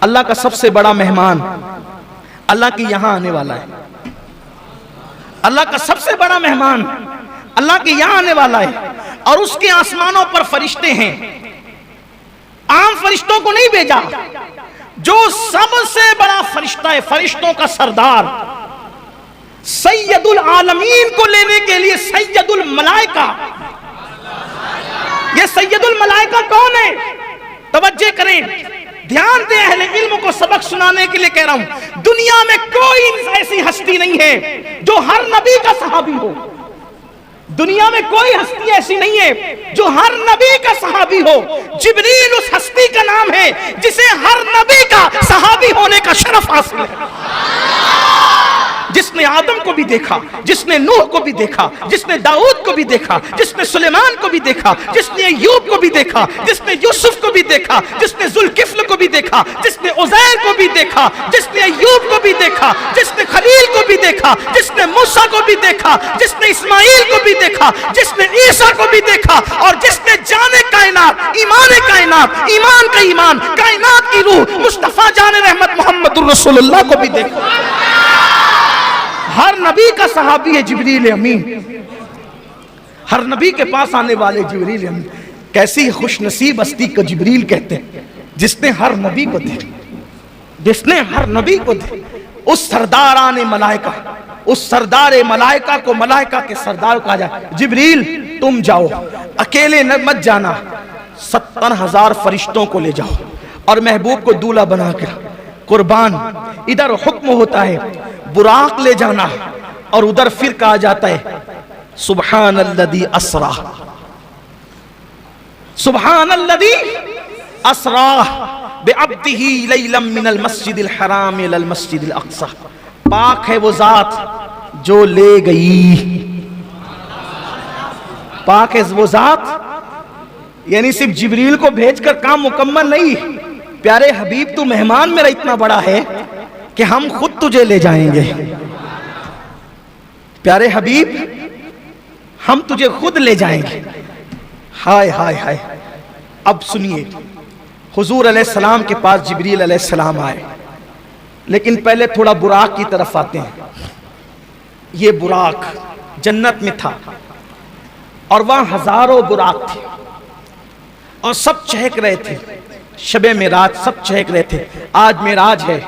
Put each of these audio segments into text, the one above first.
अल्लाह का सबसे बड़ा मेहमान अल्लाह के यहां आने वाला है। अल्लाह का सबसे बड़ा मेहमान अल्लाह के यहां आने वाला है और उसके आसमानों पर फरिश्ते हैं। आम फरिश्तों को नहीं भेजा, जो सबसे बड़ा फरिश्ता है, फरिश्तों का सरदार, सैयदुल आलमीन को लेने के लिए सैयदुल मलाइका। ये सैयदुल मलाइका कौन है? तवज्जो करें, ध्यान दें, अहले इल्म को सबक सुनाने के लिए कह रहा हूं। दुनिया में कोई ऐसी हस्ती नहीं है जो हर नबी का सहाबी हो। दुनिया में कोई हस्ती ऐसी नहीं है जो हर नबी का सहाबी हो। जिब्रील उस हस्ती का नाम है जिसे हर नबी का सहाबी होने का शरफ हासिल है। जिसने आदम को भी देखा, जिसने नूह को भी देखा, जिसने दाऊद को भी देखा, जिसने सुलेमान को भी देखा, जिसने अय्यूब को भी देखा, जिसने यूसुफ को भी देखा, जिसने जुल्किफ्ल को भी देखा, जिसने उज़ैर को भी देखा, जिसने अय्यूब को भी देखा, जिसने खलील को भी देखा, जिसने मूसा को भी देखा, जिसने इस्माइल को भी देखा, जिसने ईसा को भी देखा, और जिसने जाने कायनात, ईमान कायनात, ईमान का ईमान, कायनात की रूह मुस्तफा जाने रहमत मोहम्मदुर रसूलुल्लाह को भी देखा। हर नबी का सहाबी है जिब्रील अमीन, हर नबी के पास आने वाले जिब्रील अमीन। कैसी खुशनसीब हस्ती को जिब्रील कहते हैं, जिसने हर नबी को देखा, जिसने हर नबी को देखा। उस सरदाराने मलाइका, उस सरदार मलाइका को मलाइका के सरदार कहा जाए, जिब्रील तुम जाओ, अकेले मत जाना, 70,000 फरिश्तों को ले जाओ और महबूब को दूल्हा बनाकर कुर्बान। इधर हुक्म होता है बुराक ले जाना और उधर फिर कहा जाता है सुब्हानल्लज़ी अस्रा, सुब्हानल्लज़ी अस्रा बिअब्दिही लैलम मिनल मस्जिदिल हराम इलल मस्जिदिल अक़सा। पाक है वो जात जो ले गई, पाक है वो जात, यानी सिर्फ जिब्रील को भेजकर काम मुकम्मल नहीं। प्यारे हबीब तू मेहमान मेरा इतना बड़ा है कि हम खुद तुझे ले जाएंगे। प्यारे हबीब हम तुझे खुद ले जाएंगे। हाय हाय हाय। अब सुनिए, हुजूर अलैहिस्सलाम के पास जिब्रील अलैहिस्सलाम आए, लेकिन पहले थोड़ा बुराक की तरफ आते हैं। ये बुराक जन्नत में था और वहां हजारों बुराक थे और सब चहक रहे थे। शबे मेराज सब चहक रहे थे। आज मेराज है,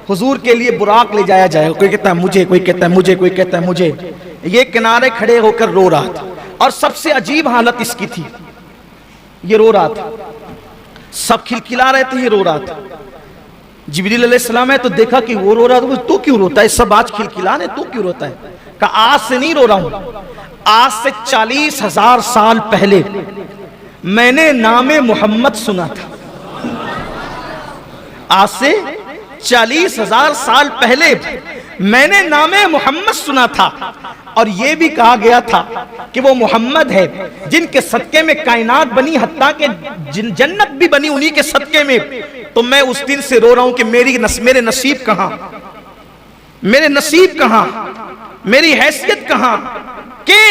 हुजूर के लिए बुराक ले जाया जाएगा। कोई कहता है मुझे, कोई कहता है मुझे, कोई कहता है मुझे। ये किनारे खड़े होकर रो रहा था और सबसे अजीब हालत इसकी थी, ये रो रहा था, सब खिलखिला रहे थे, ये रो रहा था। जिब्रील अलैहिस्सलाम है तो देखा कि वो रो रहा था, तू क्यों रोता है? सब आज खिलखिला रहे, तू क्यों रोता है? कहा आज से नहीं रो रहा हूं, आज से 40,000 साल पहले मैंने नामे मोहम्मद सुना था। आज से 40,000 साल पहले मैंने नामे मोहम्मद सुना था और यह भी कहा गया था कि वो मोहम्मद है जिनके सदके में कायनात बनी, हत्ता के जन्नत भी बनी उन्हीं के सदके में। तो मैं उस दिन से रो रहा हूं कि मेरे नसीब कहां, मेरे नसीब कहां, मेरी हैसियत कहां कि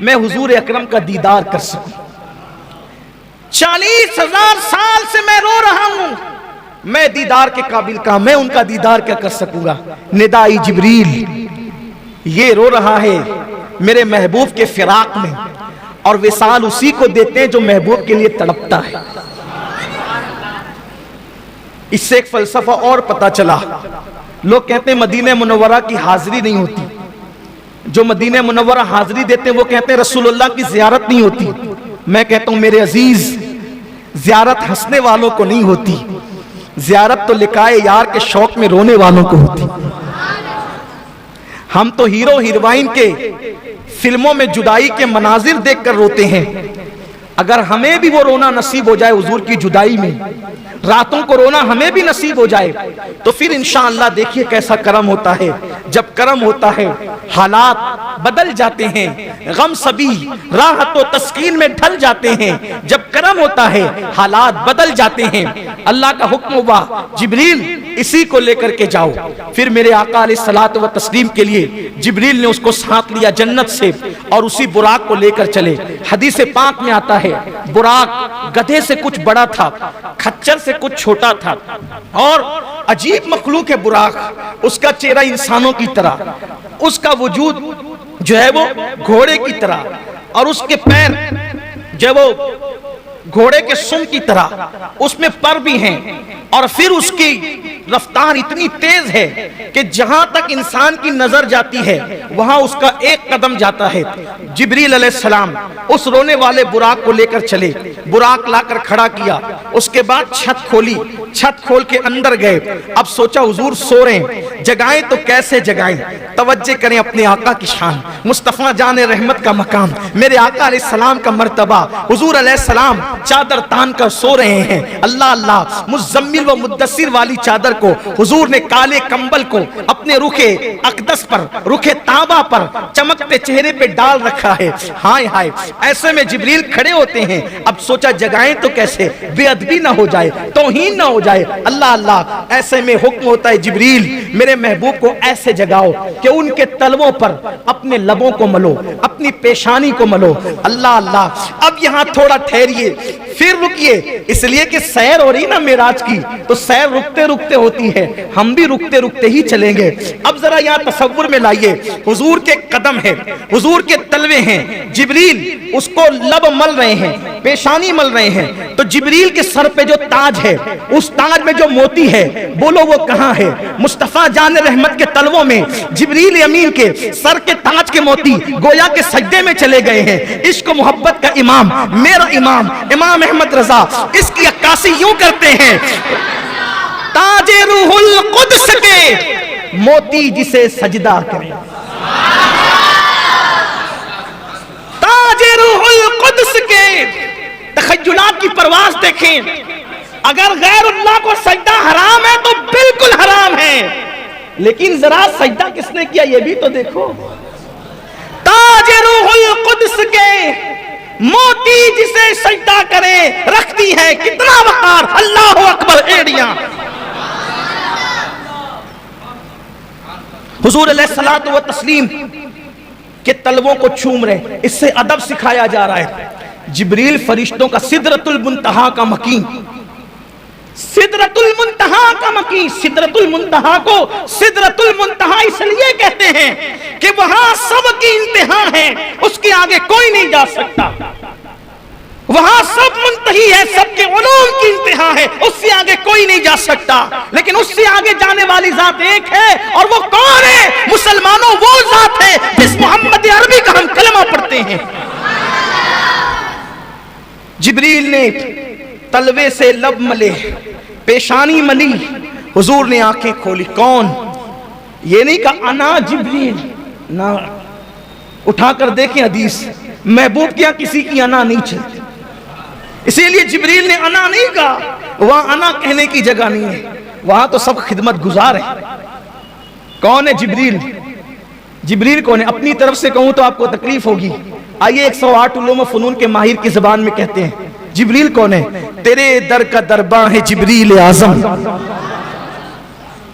मैं हुजूर अकरम का दीदार कर सकूं। 40,000 साल से मैं रो रहा हूं, मैं दीदार के काबिल कहां, मैं उनका दीदार क्या कर सकूंगा। निदाई जिब्रील, ये रो रहा है मेरे महबूब के फिराक में, और विसाल उसी को देते हैं जो महबूब के लिए तड़पता है। इससे एक फलसफा और पता चला। लोग कहते हैं मदीने मुनव्वरा की हाजिरी नहीं होती, जो मदीने मुनव्वरा हाजिरी देते हैं वो कहते हैं रसूलुल्लाह की जियारत नहीं होती। मैं कहता हूं मेरे अजीज, जियारत हंसने वालों को नहीं होती, जियारत तो लिकाए यार के शौक में रोने वालों को होती। हम तो हीरो हीरोइन के फिल्मों में जुदाई के मनाजिर देखकर रोते हैं। अगर हमें भी वो रोना नसीब हो जाए हुजूर की जुदाई में, रातों को रोना हमें भी नसीब हो जाए, तो फिर इंशाअल्लाह देखिए कैसा करम होता है। जब करम होता है हालात बदल जाते हैं, गम सभी राहत व तस्कीन में ढल जाते हैं। जब करम होता है हालात बदल जाते हैं। अल्लाह का हुक्म हुआ जिब्रील इसी को लेकर के जाओ। फिर मेरे आका अलैहिस्सलातु व तस्लीम के लिए जिब्रील ने उसको साथ लिया जन्नत से और उसी बुराक को लेकर चले। हदीस पाक में आता है बुराक गधे से कुछ बड़ा था, खच्चर से कुछ छोटा था, और अजीब मखलूक है बुराक। उसका चेहरा इंसानों की तरह, उसका वजूद जो है वो घोड़े की तरह, और उसके पैर जो है वो घोड़े के सुम की तरह, उसमें पर भी हैं। और फिर उसकी रफ्तार इतनी तेज है कि जहां तक इंसान की नजर जाती है वहां उसका एक कदम जाता है। जिब्रील अलैहिस्सलाम उस रोने वाले बुराक को लेकर चले, बुराक लाकर खड़ा किया, उसके बाद छत खोली, छत खोल के अंदर गए। अब सोचा हुजूर सो रहे हैं, जगाएं तो कैसे जगाएं। तवज्जो करें अपने आका की शान, मुस्तफा जान रहमत का मकाम, मेरे आका अलैहिस्सलाम का मर्तबा। हुजूर अलैहिस्सलाम चादर तान कर सो रहे हैं। अल्लाह अल्लाह, मुज़म्मिल व मुद्दस्सिर वाली चादर को हुजूर ने काले कंबल को अपने रुखे अकदस पर, रुखे ताबा पर चमकते चेहरे पे डाल रखा है। हाय हाय, ऐसे में जिब्रील खड़े होते हैं। अब सोचा जगाएं तो कैसे, बेअदबी ना हो जाए, तौहीन ना हो जाए। अल्लाह अल्लाह, ऐसे में हुक्म होता है जिब्रील मेरे महबूब को ऐसे जगाओ कि उनके तलवों पर अपने लबों को मलो, अपनी पेशानी को मलो। अल्लाह अल्लाह, अब यहाँ थोड़ा ठहरिए, फिर रुकिए, इसलिए कि सैर हो रही ना मेराज की, तो सैर रुकते रुकते होती है, हम भी रुकते रुकते ही चलेंगे। अब जरा यहाँ तसव्वुर में लाइए, हुजूर के कदम है, हुजूर के तलवे हैं, जिब्रील उसको लब मल रहे हैं, पेशानी मल रहे हैं। तो जिब्रील के सर पे जो ताज है, उस ताज में जो मोती है, बोलो वो कहाँ है? मुस्तफा जान रहमत के तलवों में जिब्रील अमीन के सर के ताज के मोती गोया के सजदे में चले गए हैं। इश्क मोहब्बत का इमाम, मेरा इमाम इमाम अहमद रजा इसकी अक्कासी यूं करते हैं, ताजे रूहुल कुद्स के मोती जिसे सजदा करे, ताजे रूहुल कुद्स के तखय्युलात की परवाज देखें। अगर गैरुल्लाह को सजदा हराम है तो बिल्कुल हराम है, लेकिन जरा सजदा किसने किया ये भी तो देखो। ताजे रूहुल कुद्स के मोती जिसे सजदा करे, रखती है कितना वकार, अल्लाह अकबर एड़ियां। हुजूर अलैहिस्सलातु व तस्लीम के तलवों को चूम रहे, इससे अदब सिखाया जा रहा है। जिब्रील फरिश्तों का सिदरतुल मुंतहा का मकीन, सिदरतुल मुंतहा का मकीन, सिदरतुल मुंतहा को सिदरतुल मुंतहा इसलिए कहते हैं कि वहां सबकी इंतहा है, उसके आगे कोई नहीं जा सकता। वहां सब मुंतही है, सबके उलूम की इंतहा है, उससे आगे कोई नहीं जा सकता। लेकिन उससे आगे जाने वाली जात एक है, और वो कौन है? मुसलमानों, वो जात है जिस मोहम्मद अरबी का हम कलमा पढ़ते हैं। जिब्रील ने तलवे से लब मले, पेशानी मली, हुजूर ने आंखें खोली। कौन? ये नहीं कहा अना जिब्रील, ना, उठाकर देखें हदीस, महबूब क्या किसी की अना नहीं चलती, इसीलिए जिब्रील ने अना नहीं कहा। वहां अना कहने की जगह नहीं है, वहां तो सब खिदमत गुजार है। कौन है जिब्रील? जिब्रील कौन है? अपनी तरफ से कहूं तो आपको तकलीफ होगी। आइए 108 उलूम फनून के माहिर की जुबान में कहते हैं जिब्रील कौन है। तेरे दर का दरबा है जिब्रील आजम,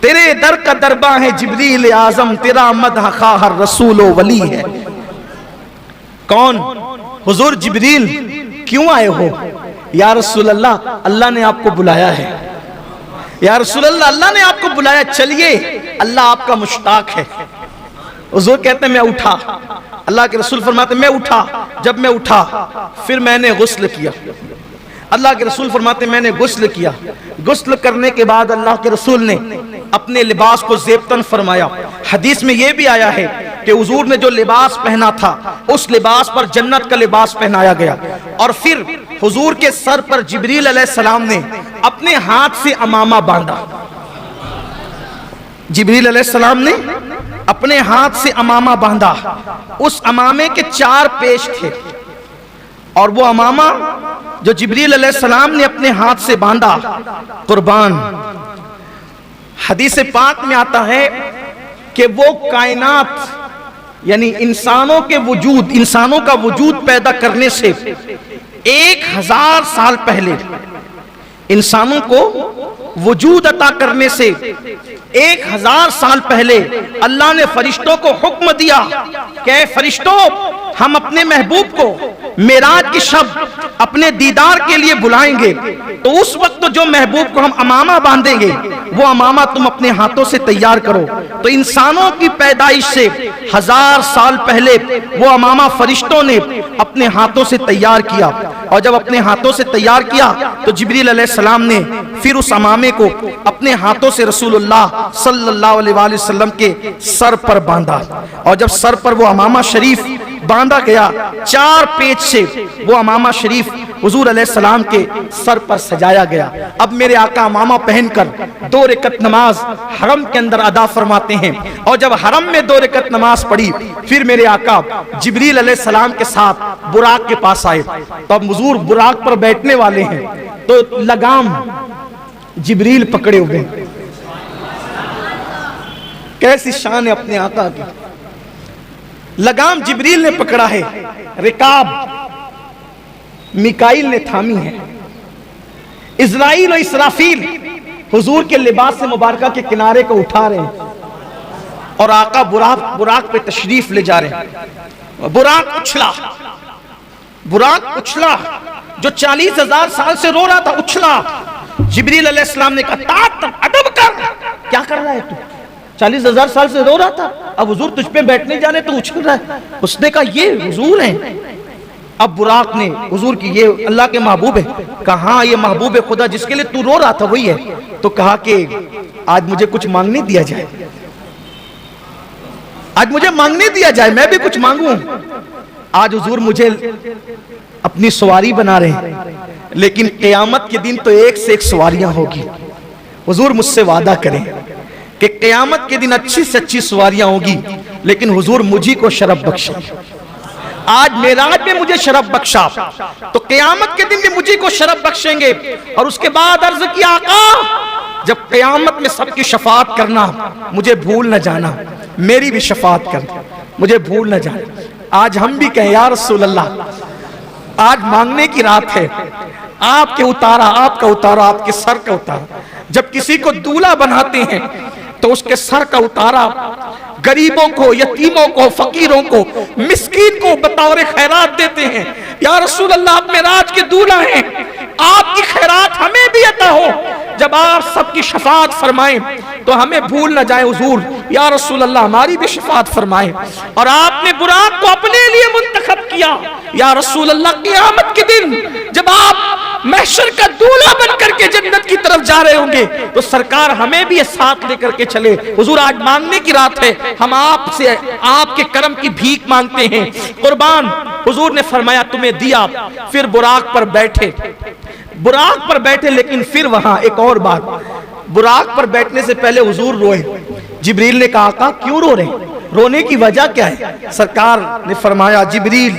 तेरे दर का दरबा है जिब्रील आजम, तेरा मदह खाहर रसूल वली है। कौन? हुजूर जिब्रील क्यों आए हो? या रसूल अल्लाह, अल्लाह ने आपको बुलाया है। या रसूल अल्लाह, अल्लाह ने आपको बुलाया, चलिए अल्लाह आपका मुश्ताक है। हुजूर कहते हैं मैं उठा, अल्लाह के रसूल फरमाते मैं उठा। जब मैं उठा फिर मैंने गुस्ल किया। अल्लाह के रसूल फरमाते मैंने गुस्ल किया। गुस्ल करने के बाद अल्लाह के रसूल ने अपने लिबास को ज़ेबतन फरमाया। हदीस में यह भी आया है कि हुजूर ने जो लिबास पहना था उस लिबास पर जन्नत का लिबास पहनाया गया। और फिर हुजूर के सर पर जिब्रील अलैहिस्सलाम ने अपने हाथ से अमामा बांधा। जिब्रील अलैहिस्सलाम ने अपने हाथ से अमामा बांधा। उस अमामे के 4 पेश थे, और वो अमामा जो जिब्रील अलैहिस्सलाम ने अपने हाथ से बांधा, कुर्बान, हदीस पाक में आता है कि वो कायनात यानी इंसानों के वजूद, इंसानों का वजूद पैदा करने से 1000 साल पहले, इंसानों को वजूद अता करने से 1000 साल पहले अल्लाह ने फरिश्तों को हुक्म दिया कि फरिश्तों, हम अपने महबूब को मेराज की शब अपने दीदार के लिए बुलाएंगे, तो उस वक्त जो महबूब को हम अमामा बांधेंगे वो अमामा तुम अपने हाथों से तैयार करो। तो इंसानों की पैदाइश से 1000 साल पहले वो अमामा फरिश्तों ने अपने हाथों से तैयार किया, और जब अपने हाथों से तैयार किया तो जिब्रील अलैहिस्सलाम ने फिर उस अमामे को अपने हाथों से रसूलुल्लाह सल्लल्लाहु अलैहि वसल्लम के सर पर बांधा, और जब सर पर वो अमामा शरीफ बांधा गया, 4 पेज से वो अमामा शरीफ हुजूर अलैहिस्सलाम के सर पर सजाया गया। अब मेरे आका अमामा पहनकर 2 रकअत नमाज हरम के अंदर अदा फरमाते हैं, और जब हरम में 2 रकअत नमाज पढ़ी, फिर मेरे आका जिब्रील अलैहिस्सलाम के साथ बुराक के पास आए। तो अब हुजूर बुराक पर बैठने वाले हैं, तो लगाम जिब्रील पकड़े हुए। कैसी शान है अपने आका की। लगाम जिब्रील ने पकड़ा है, रिकाब मिकाइल ने थामी है, इज़राइल और इसराफील हुजूर के लिबास से मुबारका के किनारे को उठा रहे हैं, और आका बुराक पे तशरीफ ले जा रहे हैं। बुराक उछला, जो 40,000 साल से रो रहा था उछला। जिब्रील अलैहिस्सलाम ने कहा, अदब कर, क्या कर रहा है तू? 40,000 साल से रो रहा था, अब हुजूर तुझ पे बैठने जाने तो उछल रहा है। उसने कहा ये हुजूर हैं। अब बुराक ने हुजूर की, ये अल्लाह के महबूब है। कहा ये महबूब है खुदा जिसके लिए तू रो रहा था वही है। तो कहा कि आज मुझे कुछ मांगने दिया जाए, आज मुझे मांगने दिया जाए, मैं भी कुछ मांगू। आज हुजूर मुझे अपनी सवारी बना रहे हैं, लेकिन क़यामत के दिन तो एक से एक सवारियां होगी। हुजूर मुझसे वादा करें कि क़यामत के दिन अच्छी से अच्छी सवारियां होगी, लेकिन हुजूर मुझी को शरफ बख्शे। आज मेराज में मुझे शरफ बख्शा, तो क़यामत के दिन भी मुझी को शरफ बख्शेंगे। और उसके बाद अर्ज किया, आका जब क़यामत में सबकी शफाअत करना, मुझे भूल न जाना, मेरी भी शफाअत करना, मुझे भूल न जाना। आज हम भी कहें या रसूल अल्लाह, आज मांगने की रात है, आपके उतारा, आपका उतारा, आपके सर का उतारा। जब किसी को दूल्हा बनाते हैं तो उसके सर का उतारा गरीबों को, यतीमों को, फकीरों को, मिस्कीन को बतौर खैरात देते हैं। या रसूल अल्लाह, आप मेराज के दूल्हा हैं, आपकी खैरात हमें भी अता हो। जब आप सबकी शफाअत फरमाएं तो हमें भूल न जाए हुजूर। या रसूल अल्लाह, हमारी भी शफाअत फरमाएं। और आपने बुराक को अपने लिए मुंतखब किया। या रसूल अल्लाह, क़यामत के दिन जब आप महशर का दूल्हा बनकर के जन्नत की तरफ जा रहे होंगे, तो सरकार हमें भी साथ लेकर के चले। हुजूर आज मांगने की रात है, हम आपसे आपके करम की भीख मांगते हैं। कुर्बान हुजूर ने फरमाया तुम्हें दिया। फिर बुराक पर बैठे, बुराक पर बैठे, लेकिन फिर वहां एक और बात, बुराक पर बैठने से पहले हुजूर रोए। जिब्रील ने कहा, आका क्यों रो रहे हैं, रोने की वजह क्या है? सरकार ने फरमाया, जिब्रील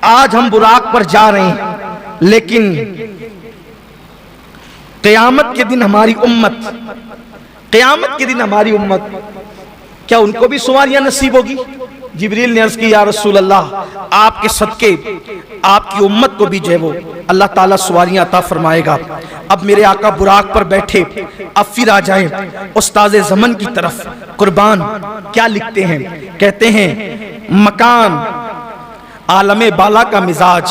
आज हम बुराक पर जा रहे हैं, लेकिन क़यामत के दिन हमारी उम्मत, क़यामत के दिन हमारी उम्मत, क्या उनको भी सवारियां नसीब होगी? जिब्रील ने अर्ज की, या रसूल अल्लाह, आपके सदके आपकी उम्मत को भी जो है वो अल्लाह ताला सवारियां अता फरमाएगा। अब मेरे आका बुराक पर बैठे, अब फिर आ जाएं उस्ताद ज़मन की तरफ। कुर्बान क्या लिखते हैं, कहते हैं मकान आलम बाला का मिजाज,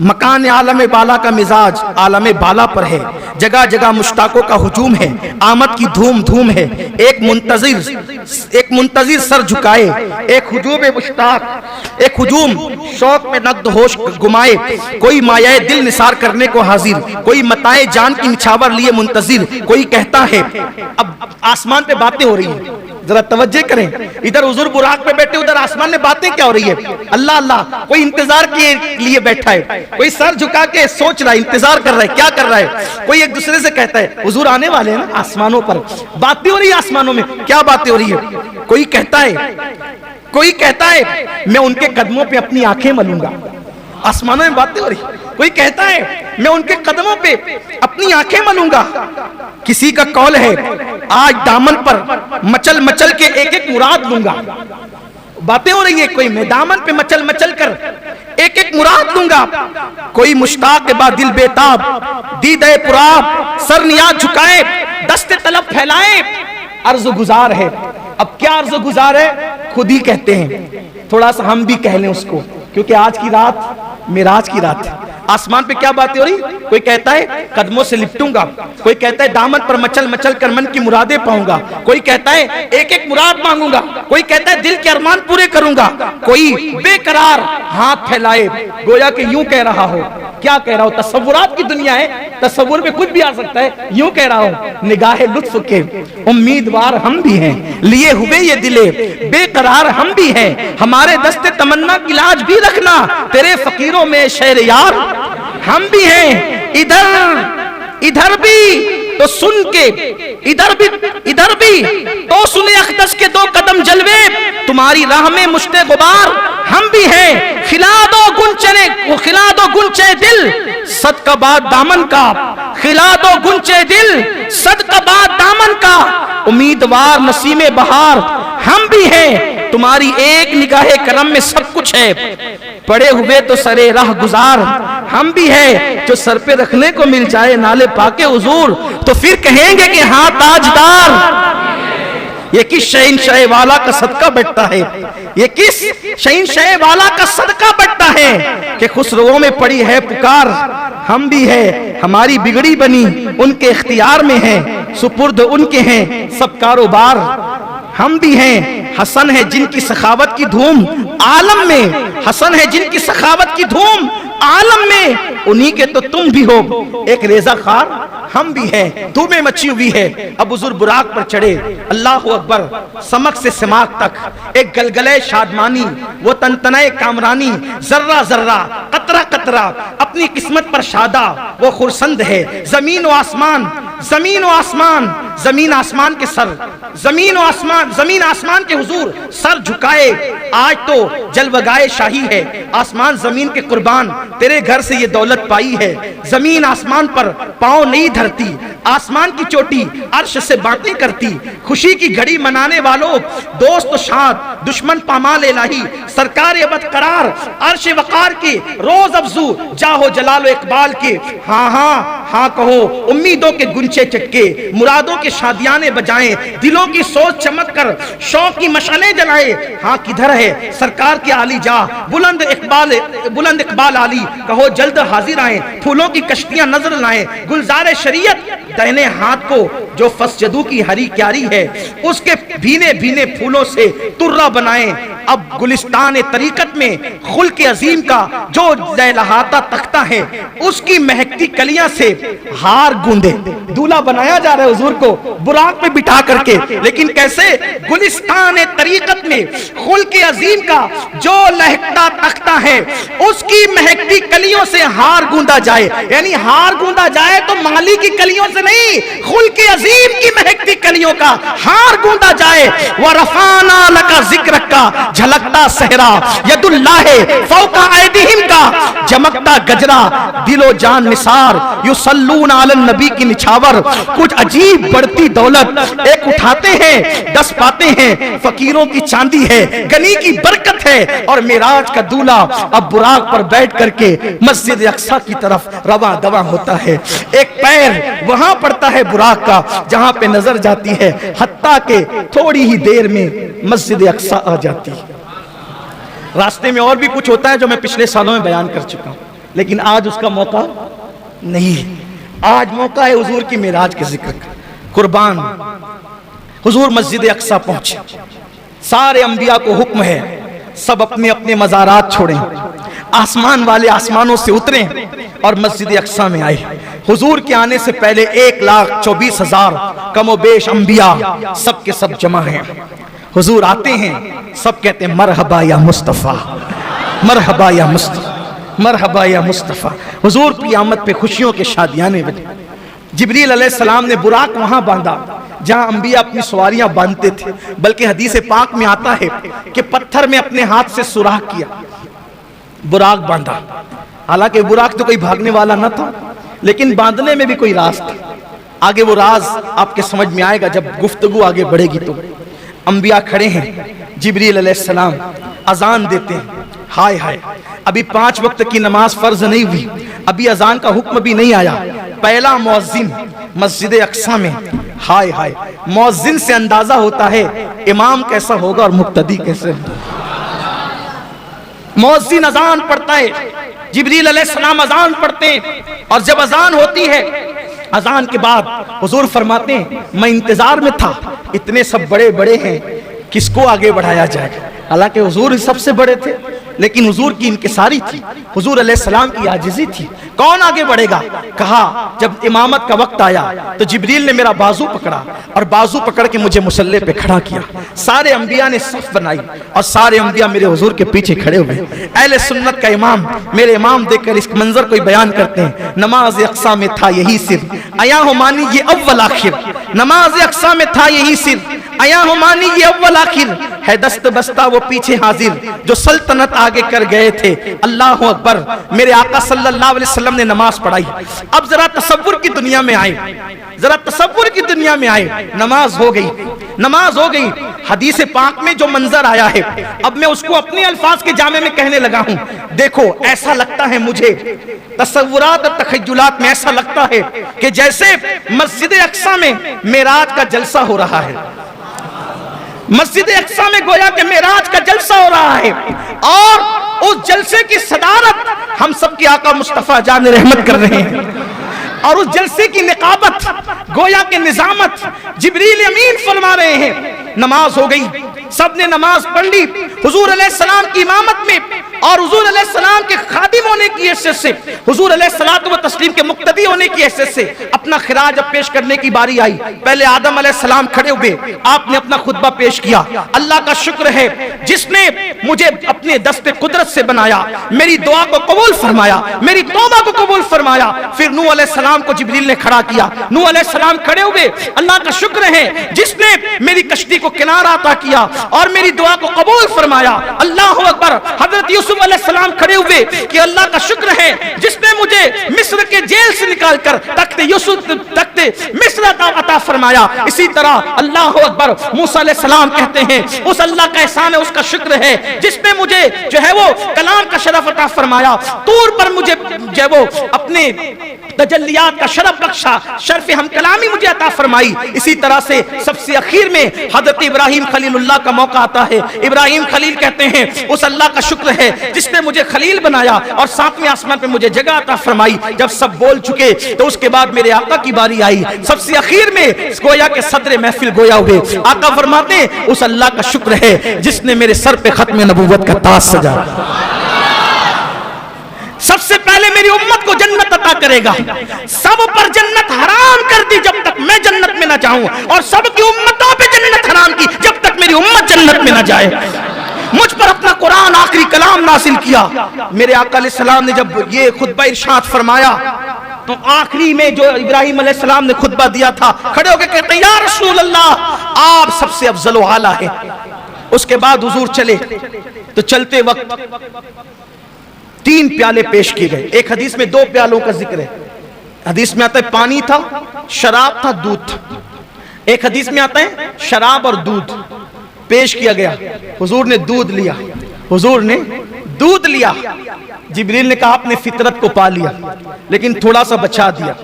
मकान आलम बाला का मिजाज आलम बाला पर है। जगह जगह मुश्ताकों का हुजूम है, आमद की धूम धूम है। एक मुंतजिर सर झुकाए, एक हुजूम मुश्ताक, एक हुजूम शौक में नक्द होश गुमाए। कोई मायाए दिल निसार करने को हाजिर, कोई मताए जान की निछावर लिए मुंतजिर। कोई कहता है, अब आसमान पे बातें हो रही हैं, जरा तवज्जो करें। इधर हुजूर बुराक पे बैठे, उधर आसमान में बातें क्या हो रही है? अल्लाह अल्लाह, कोई इंतजार के लिए बैठा है, कोई सर झुका के सोच रहा है, इंतजार कर रहा है, क्या कर रहा है? कोई एक दूसरे से कहता है हुजूर आने वाले हैं ना, आसमानों पर बातें हो रही है। आसमानों में क्या बातें हो रही है? कोई कहता है मैं उनके कदमों पे अपनी आंखें मलूंगा, आसमानों में बातें हो रही। कोई कहता है मैं उनके कदमों पे अपनी आंखें मलूंगा। किसी का कौल है आज दामन पर मचल मचल के एक एक मुराद लूंगा। बातें हो रही है, कोई मैं दामन पे मचल मचल कर एक एक मुराद लूंगा। कोई मुश्ताक के बाद दिल बेताब, दीदे पुराब, सर नियाज झुकाए, दस्ते तलब फैलाएं, अर्ज गुजार है। अब क्या अर्ज गुजार है, खुद ही कहते हैं, थोड़ा सा हम भी कह लें उसको, क्योंकि आज की रात मेराज की रात है। आसमान पे क्या बातें हो रही, कोई कहता है कदमों से लिपटूंगा, कोई कहता है दामन पर मचल मचल कर मन की मुरादें पाऊंगा, कोई कहता है एक एक मुराद मांगूंगा, कोई कहता है दिल के अरमान पूरे करूंगा, कोई बेकरार हाथ फैलाए गोया कि यूं कह रहा हो। क्या कह रहा हो, तसव्वुरात की दुनिया है, तसव्वुर में कुछ भी आ सकता है। यूं कह रहा हूं, निगाहे लुत्फ के उम्मीदवार हम भी हैं, लिए हुए ये दिले बेकरार हम भी हैं, हमारे दस्ते तमन्ना की लाज भी रखना, तेरे फकीरों में शेर यार हम भी हैं। इधर भी तो सुन के, इधर भी तो सुने अखदस के दो कदम जलवे, तुम्हारी राह में मुश्ते गुबार हम भी हैं। खिला दो गुंचे दिल सदका दामन का, खिला दो गुंचे दिल सदका दामन का, उम्मीदवार नसीमे बहार हम भी हैं। तुम्हारी एक निगाहे करम में सब कुछ है, पड़े हुए तो सरे राह गुजार हम भी है। जो सर पे रखने को मिल जाए नाले पाके हुजूर, तो फिर कहेंगे कि हाँ ताजदार। ये किस शहंशाह वाला का सदका बैठता है, ये किस शहंशाह वाला का सदका बैठता है कि खुसरों में पड़ी है पुकार हम भी है। हमारी बिगड़ी बनी उनके इख्तियार में है, सुपुर्द उनके हैं सब कारोबार हम भी हैं। हसन है जिनकी सखावत की धूम आलम में, हसन है जिनकी सखावत की धूम आलम में, उन्हीं के तो तुम भी हो एक रेजा खार हम भी हैं। धूमें मची हुई है, अब हुजूर बुराक पर चढ़े, अल्लाह अकबर, समक से सिमाक तक एक गलगले शादमानी, वो तनतने कामरानी, जर्रा जर्रा कतरा कतरा अपनी किस्मत पर शादा वो खुरसंद है। जमीन व आसमान, जमीन व आसमान, जमीन आसमान के सर, जमीन व आसमान, जमीन आसमान के हुजूर सर झुकाए, आज तो जलवगाए शाही है। आसमान जमीन के कुर्बान तेरे घर से ये दौलत पाई है। जमीन आसमान पर पांव नहीं धरती, आसमान की चोटी अर्श से बातें करती। खुशी की घड़ी मनाने वालों दोस्त शाद, दुश्मन पामाल इलाही, सरकार अबद करार अर्श वकार के रोज अफजू जाहो जलालो इकबाल के। हाँ हाँ हाँ कहो उम्मीदों के गुंचे चटके, मुरादों के शादियाने बजाएं, दिलों की सोच चमक कर शौक की मशालें जलाए। हाँ किधर है सरकार के आली जा, बुलंद इकबाल आली, कहो जल्द हाजिर आए, फूलों की कश्तियां नजर लाएं। गुलजार शरीयत दाहिने हाथ को जो फसजदू की हरी क्यारी है, उसके भीने भीने फूलों से तुर्रा बनाएं। अब गुलिस्तान तरीकत में खुल्क अजीम का जो लहलहाता तख्ता है, उसकी महकती कलियां से हार गूंदे। दूल्हा बनाया जा रहा है हुजूर को बुराक पे बिठा करके, लेकिन कैसे? गुलिस्तान तरीकत में खुल्क अजीम का जो लहकता तख्ता है, उसकी महकती कलियों से हार गूंदा जाए। यानी हार गूंदा जाए तो माली की कलियों से नहीं, खुल्क अजीम की महकती कलियों का हार गूंदा जाए। व रफाना लका जिक्र का झलकता सहरा, यदुल्लाह फौका ऐदिहिम का चमकता गजरा, दिलो जान निसार, युसल्लून अलन नबी की निछावर। कुछ अजीब बढ़ती दौलत एक उठाते हैं, 10 पाते हैं, फकीरों की चांदी है, गनी की बरकत है। और मेराज का दूल्हा अब बुराक पर बैठ करके मस्जिद अक्सा की तरफ रवा दवा होता है। एक पैर वहां पड़ता है बुराक का जहां पे नजर जाती है, हत्ता के थोड़ी ही देर में मस्जिद अक्सा आ जाती है। रास्ते में और भी कुछ होता है जो मैं पिछले सालों में बयान कर चुका हूं, लेकिन आज उसका मौका नहीं है। आज मौका है हुजूर की मेराज के जिक्र का। कुर्बान हुजूर मस्जिद अक्सा पहुंचे, सारे अंबिया को हुक्म है सब अपने अपने मज़ारात छोड़ें, आसमान वाले आसमानों से उतरें और मस्जिद अक्सा में आए। हुजूर के आने से पहले 1,24,000 कमोबेश अंबिया सब के सब जमा हैं। हुजूर आते हैं, सब कहते हैं मरहबा या मुस्तफ़ा, मरहबा या मुस्तफ़ा, मरहबा या मुस्तफ़ा। हुजूर की आमद पे खुशियों के शादियाने बजे। जिब्रील अलैहिस्सलाम ने बुराक वहां बांधा जहां अंबिया अपनी सवारियां बांधते थे, बल्कि हदीस पाक में आता है कि पत्थर में अपने हाथ से सुराख किया, बुराक बांधा। हालांकि बुराक तो कोई भागने वाला न था, लेकिन बांधने में भी कोई राज था। आगे वो राज आपके समझ में आएगा जब गुफ्तगू आगे बढ़ेगी। तो अंबिया खड़े हैं, जिब्रील अलैहिस्सलाम अजान देते हैं। हाय हाय, अभी 5 वक्त की नमाज फर्ज नहीं हुई, अभी अजान का हुक्म भी नहीं आया। पहला मुअज्जिन मस्जिद अक्सा में हाय हाय, मौज़िन से अंदाजा होता है इमाम कैसा होगा और मुक्तदी कैसे होगा। मौज़िन अजान पढ़ता है, जिब्रील अलैहिस्सलाम अजान पढ़ते हैं, और जब अजान होती है, अजान के बाद हुजूर फरमाते हैं मैं इंतजार में था, इतने सब बड़े बड़े हैं, किसको आगे बढ़ाया जाएगा। हालांकि हुजूर सबसे बड़े थे, लेकिन हुजूर की इनकिसारी थी, हुजूर अलैहिस्सलाम की आजिज़ी थी। कौन आगे बढ़ेगा? कहा जब इमामत का वक्त आया तो जिब्रील ने मेरा बाजू पकड़ा और बाजू पकड़ के मुझे मुसल्ले पे खड़ा किया। सारे अंबिया ने सफ बनाई और सारे अंबिया मेरे हुजूर के पीछे खड़े हुए। अहले सुन्नत का इमाम, मेरे इमाम देखकर इस मंजर को बयान करते हैं, नमाज अक्सा में था यही सिर, आया हो मानी ये अव्वल आखिर। नमाज अक्सा में था यही सिर, आया हो मानी ये अव्वल आखिर। है दस्त बस्ता वो पीछे हाजिर, जो सल्तनत आगे कर गए थे। अल्लाह अकबर। मेरे आका सल्लल्लाहु अलैहि वसल्लम ने नमाज पढ़ाई। अब जरा तसव्वुर की दुनिया में आए, जरा तसव्वुर की दुनिया में आए। नमाज हो गई, नमाज हो गई। हदीस पाक में जो मंजर आया है, अब मैं उसको अपने अल्फाज के जामे में कहने लगा हूं। देखो, ऐसा लगता है मुझे, तसव्वुरात और तखय्युलात में ऐसा लगता है कि जैसे मस्जिद अक्सा में मेराज का जलसा हो रहा है। मस्जिद अक्सा में गोया के मेराज का जलसा हो रहा है, और उस जलसे की सदारत हम सब की आका मुस्तफा जान रहमत कर रहे हैं, और उस जलसे की निकाबत, गोया के निजामत जिब्रील अमीन फरमा रहे हैं। नमाज हो गई, सबने नमाज पढ़ ली हुजूर अलैहिस्सलाम की इमामत में, और हुजूर अलैहिस्सलाम के खादिम होने की हैसियत से, हुजूर अलैहिस्सलातु व तस्लीम के मुक्तदी होने की हैसियत से अपना खिराज अब पेश करने की बारी आई। पहले आदम अलैहिस्सलाम खड़े हुए, आपने अपना खुतबा पेश किया। अल्लाह का शुक्र है जिसने मुझे अपने दस्ते कुदरत से बनाया, मेरी दुआ को कबूल फरमाया, मेरी तौबा को कबूल फरमाया। फिर नूह अलैहिस्सलाम को जिब्रील ने खड़ा किया, नूह अलैहिस्सलाम खड़े हुए। अल्लाह का शुक्र है जिसने मेरी कश्ती को किनारा अता किया और मेरी दुआ को कबूल फरमाया। अल्लाह अकबर। हजरत यूसुफ अलैहिस्सलाम खड़े हुए कि अल्लाह का शुक्र है जिसने मुझे मिस्र के जेल से निकालकर तख्ते यूसुफ, तख्ते मिस्र अता फरमाया। इसी तरह अल्लाह अकबर। मूसा अलैहिस्सलाम कहते हैं उस अल्लाह का एहसान है, उसका शुक्र है जिसने मुझे जो है वो कलाम का शरफ अता फरमाया। तूर पर मुझे जो है वो अपने तजल्लियात का शरफ बख्शा, शर्फ हम कलामी मुझे अता फरमाई। इसी तरह से सबसे आखिर में हजरत इब्राहिम खलीलुल्लाह का मौका आता है। इब्राहिम खलील कहते हैं उस अल्लाह का शुक्र है जिसने मुझे खलील बनाया और सातवें आसमान पे मुझे जगह अता फरमाई। जब सब बोल चुके तो उसके बाद मेरे आका की बारी आई। सबसे आखिर में गोया के सदर महफिल गोया हुए, आका फरमाते हैं उस अल्लाह का शुक्र है जिसने मेरे सर पे खत्म नबूवत का ताज सजाया। सबसे पहले मेरी उम्मत को जन्नत अता करेगा। सब पर जन्नत हराम कर दी जब तक मैं जन्नत में ना जाऊं, और सबकी उम्मतों पे जन्नत हराम की जब तक मेरी उम्मत जन्नत में ना जाए। मुझ पर अपना कुरान आखिरी कलाम नासिल किया। मेरे आका अलैहिस्सलाम ने जब ये खुतबा इरशाद फरमाया तो आखिरी में जो इब्राहिम अलैहिस्सलाम ने खुतबा दिया था, खड़े होकर कहते हैं या रसूल अल्लाह, आप सबसे अफजल व आला है। उसके बाद हुजूर चले तो चलते वक्त 3 प्याले पेश किए गए। एक हदीस में 2 प्यालों का जिक्र है। हदीस में आता है पानी था, शराब था, दूध था। एक हदीस में आता है शराब और दूध पेश किया गया। हुजूर ने दूध लिया, हुजूर ने दूध लिया। जिब्रील ने कहा आपने फितरत को पा लिया, लेकिन थोड़ा सा बचा दिया।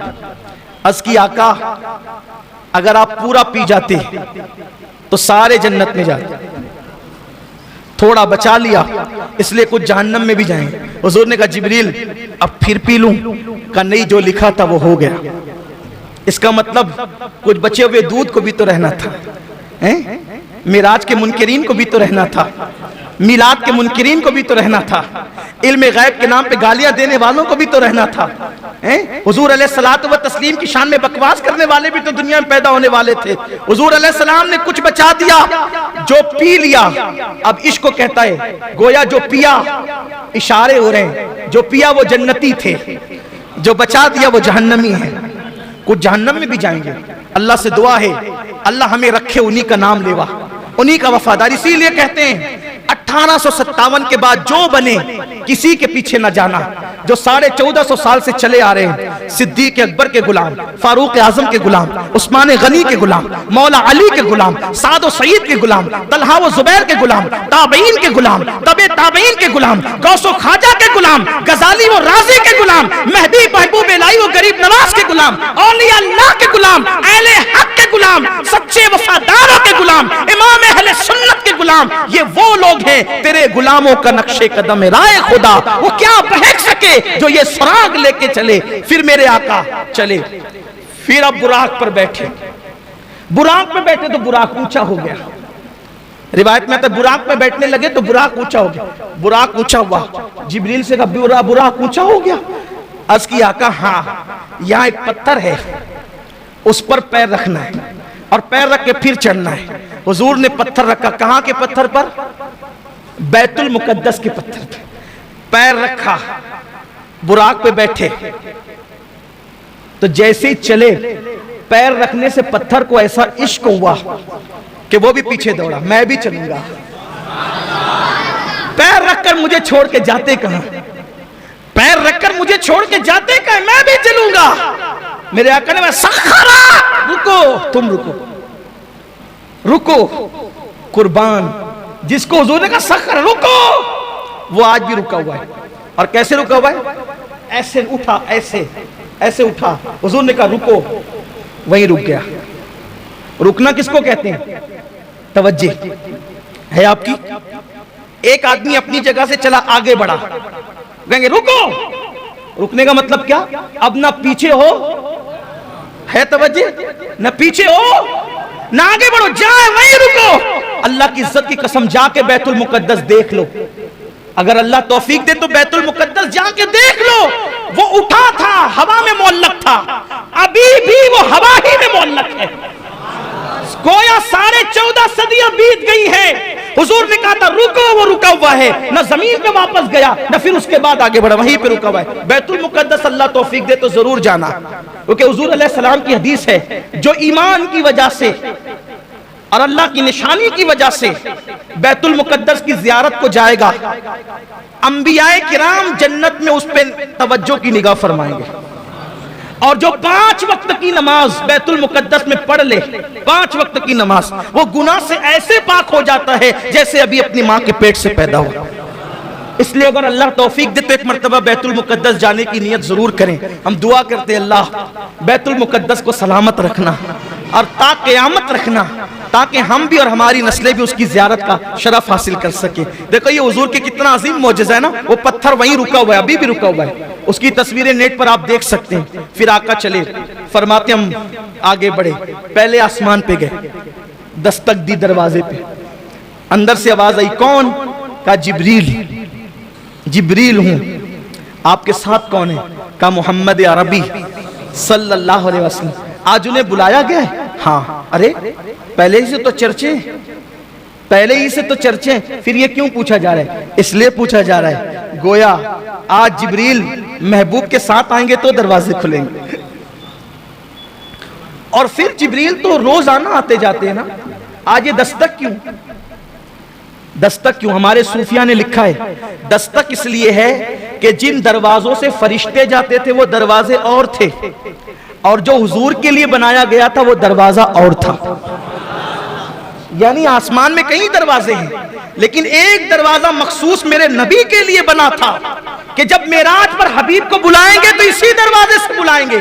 अर्ज़ की आका अगर आप पूरा पी जाते तो सारे जन्नत में जाते, थोड़ा बचा लिया इसलिए कुछ जहन्नम में भी जाएंगे। हुजूर ने कहा जिब्रील अब फिर पी लूं? का नहीं, जो लिखा था वो हो गया। इसका मतलब कुछ बचे हुए दूध को भी तो रहना था, हैं? मिराज के मुनकिरीन को भी तो रहना था, मिलाद के मुनकिरीन को भी तो रहना था, इल्म गैब के नाम पे गालियां देने वालों को भी तो रहना था, हैं? हुजूर अलैहिस्सलातु व तस्लीम की शान में बकवास करने वाले भी तो दुनिया में पैदा होने वाले थे। हुजूर अलैहिस्सलाम ने कुछ बचा दिया, जो पी लिया। अब इश्क कहता है गोया जो पिया, इशारे हो रहे हैं, जो पिया वो जन्नती थे, जो बचा दिया वो जहन्नमी है। कुछ जहन्नम में भी जाएंगे। अल्लाह से दुआ है अल्लाह हमें रखे उन्हीं का नाम लेवा, उन्हीं का वफादार। इसीलिए कहते हैं 1857 के बाद जो बने किसी के पीछे न जाना। जो 1450 साल से चले आ रहे हैं, सिद्दीक अकबर के गुलाम, फारूक आजम के गुलाम, उस्मान गनी के गुलाम, मौला अली के गुलाम, साद व सईद के गुलाम, तलहा व जुबैर के गुलाम, ताबईन के गुलाम, तबे ताबईन के गुलाम, गौसो खाजा के गुलाम, गजाली व राजी के गुलाम, मेहदी महबूब इलाही व गरीब नवाज के गुलाम, औलिया अल्लाह के गुलाम, अहले हक के के गुलाम, सच्चे वफादारों के गुलाम, इमाम अहले सुन्नत के गुलाम, ये वो लोग हैं तेरे गुलामों का नक्शे कदम है राय खुदा, वो क्या बहक सके जो ये सुराग लेके चले। फिर मेरे आका चले, फिर अब बुराक पर बैठे, बुराक पे बैठे तो बुराक ऊंचा हो गया। रिवायत में तो बुराक पे बैठने लगे तो बुराक ऊंचा हो गया। बुराक ऊंचा हुआ, जिब्रील से कहा बुराक ऊंचा हो गया। अर्ज की आका हाँ, यहाँ एक पत्थर है, उस पर पैर रखना है और पैर रख के फिर चढ़ना है। हुजूर ने पत्थर रखा, कहाँ के पत्थर पर? बैतुल मुकद्दस के पत्थर पे पैर रखा, बुराक पे बैठे। तो जैसे ही चले, पैर रखने से पत्थर को ऐसा इश्क हुआ कि वो भी पीछे दौड़ा, मैं भी चलूंगा। पैर रखकर मुझे छोड़ के जाते कहां, पैर रखकर मुझे छोड़ के जाते कहां, मैं भी चलूंगा। मेरे आका ने सखरा, रुको, तुम रुको, रुको। कुर्बान जिसको हुजूर ने कहा सखरा रुको, वो आज भी रुका हुआ है। और कैसे रुका हुआ है? ऐसे उठा, ऐसे ऐसे उठा। हुजूर ने कहा रुको, वहीं रुक गया। रुकना किसको कहते हैं? तवज्जे है आपकी? एक आदमी अपनी जगह से चला, आगे बढ़ा, कहेंगे रुको। रुकने का मतलब क्या? अब ना पीछे हो, है तवज्जे, ना पीछे हो ना आगे बढ़ो, जाए वहीं रुको। अल्लाह की इज्जत की कसम, जाके बैतुल मुकद्दस देख लो। अगर अल्लाह तौफीक दे तो बैतुल मुकद्दस जाके देख लो। वो उठा था, हवा में मुअल्लक था, अभी भी वो हवा ही में मुअल्लक है। गोया 14.5 सदियां बीत गई हैं। हुजूर ने कहा था रुको, वो रुका हुआ है, न जमीन पे वापस गया न फिर उसके बाद आगे बढ़ा, वहीं पे रुका हुआ है। बैतुल मुकद्दस अल्लाह तौफीक दे तो जरूर जाना, क्योंकि हुजूर अलैहि सलाम की हदीस है, जो ईमान की वजह से और अल्लाह की निशानी की वजह से बैतुल मुकद्दस की जियारत को जाएगा, अंबियाए किराम जन्नत में उस पर तवज्जो की निगाह फरमाएंगे। और जो 5 वक्त की नमाज बैतुल मुकद्दस में पढ़ ले, 5 वक्त की नमाज, वो गुनाह से ऐसे पाक हो जाता है जैसे अभी अपनी माँ के पेट से पैदा हो। इसलिए अगर अल्लाह तौफीक दे तो एक मर्तबा बैतुल मुकद्दस जाने की नियत जरूर करें। हम दुआ करते हैं अल्लाह बैतुल मुकद्दस को सलामत रखना और ता क़यामत रखना, ताकि हम भी और हमारी नस्लें भी उसकी ज़ियारत का शरफ हासिल कर सके। देखो ये हुजूर के कितना अजीम मौजज़ा है ना, वो पत्थर वहीं रुका हुआ है, अभी भी रुका हुआ है। उसकी तस्वीरें नेट पर आप देख सकते हैं। फिर आका चले, फरमाते हम आगे बढ़े, पहले आसमान पे गए, दस्तक दी दरवाजे पे, अंदर से आवाज आई, कौन? कहा जिब्रील। जिब्रील हूं, आपके साथ कौन है? कहा मोहम्मद अरबी सल्लल्लाहु अलैहि वसल्लम। आज उन्हें बुलाया गया है? हाँ। अरे पहले ही से तो चर्चे, पहले ही से तो चर्चे, फिर ये क्यों पूछा जा रहा है? इसलिए पूछा जा रहा है गोया आज जिब्रील महबूब के साथ आएंगे तो दरवाजे खुलेंगे। और फिर जिब्रील तो रोजाना आते जाते हैं ना, आज ये दस्तक क्यों? दस्तक क्यों? हमारे सूफिया ने लिखा है दस्तक इसलिए है कि जिन दरवाजों से फरिश्ते जाते थे वो दरवाजे और थे, और जो हुजूर के लिए बनाया गया था वो दरवाजा और था। यानी आसमान में कई दरवाजे हैं, लेकिन एक दरवाजा मखसूस मेरे नबी के लिए बना था कि जब मेराज पर हबीब को बुलाएंगे तो इसी दरवाजे से बुलाएंगे,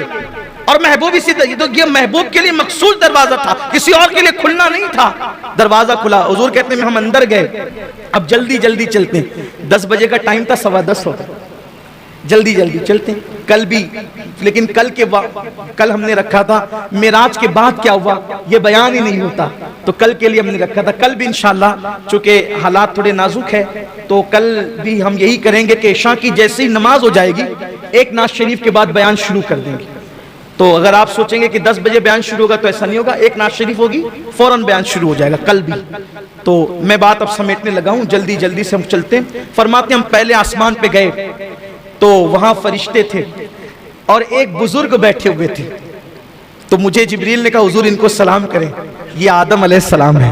और महबूब इसी तो ये महबूब के लिए मखसूस दरवाजा था, किसी और के लिए खुलना नहीं था। दरवाजा खुला, हुजूर कहते हैं हम अंदर गए, अब जल्दी जल्दी चलते हैं। 10 बजे का टाइम था, 10:15 होता, जल्दी जल्दी चलते हैं। कल भी, लेकिन कल हमने रखा था मेराज के बाद क्या हुआ ये बयान ही नहीं होता, तो कल के लिए हमने रखा था। कल भी इंशाल्लाह, चूंकि हालात थोड़े नाजुक है, तो कल भी हम यही करेंगे कि इशा की जैसे ही नमाज हो जाएगी, एक नाज शरीफ के बाद बयान शुरू कर देंगे। तो अगर आप सोचेंगे कि 10 बजे बयान शुरू होगा तो ऐसा नहीं होगा, एक नाज शरीफ होगी फौरन बयान शुरू हो जाएगा कल भी। तो मैं बात अब समेटने लगा हूं, जल्दी जल्दी से हम चलते हैं। फरमाते हम पहले आसमान पे गए तो वहां फरिश्ते थे और एक बुजुर्ग बैठे हुए थे। तो मुझे जिब्रील ने कहा हुजूर इनको सलाम करें, ये आदम अलैहिस्सलाम है।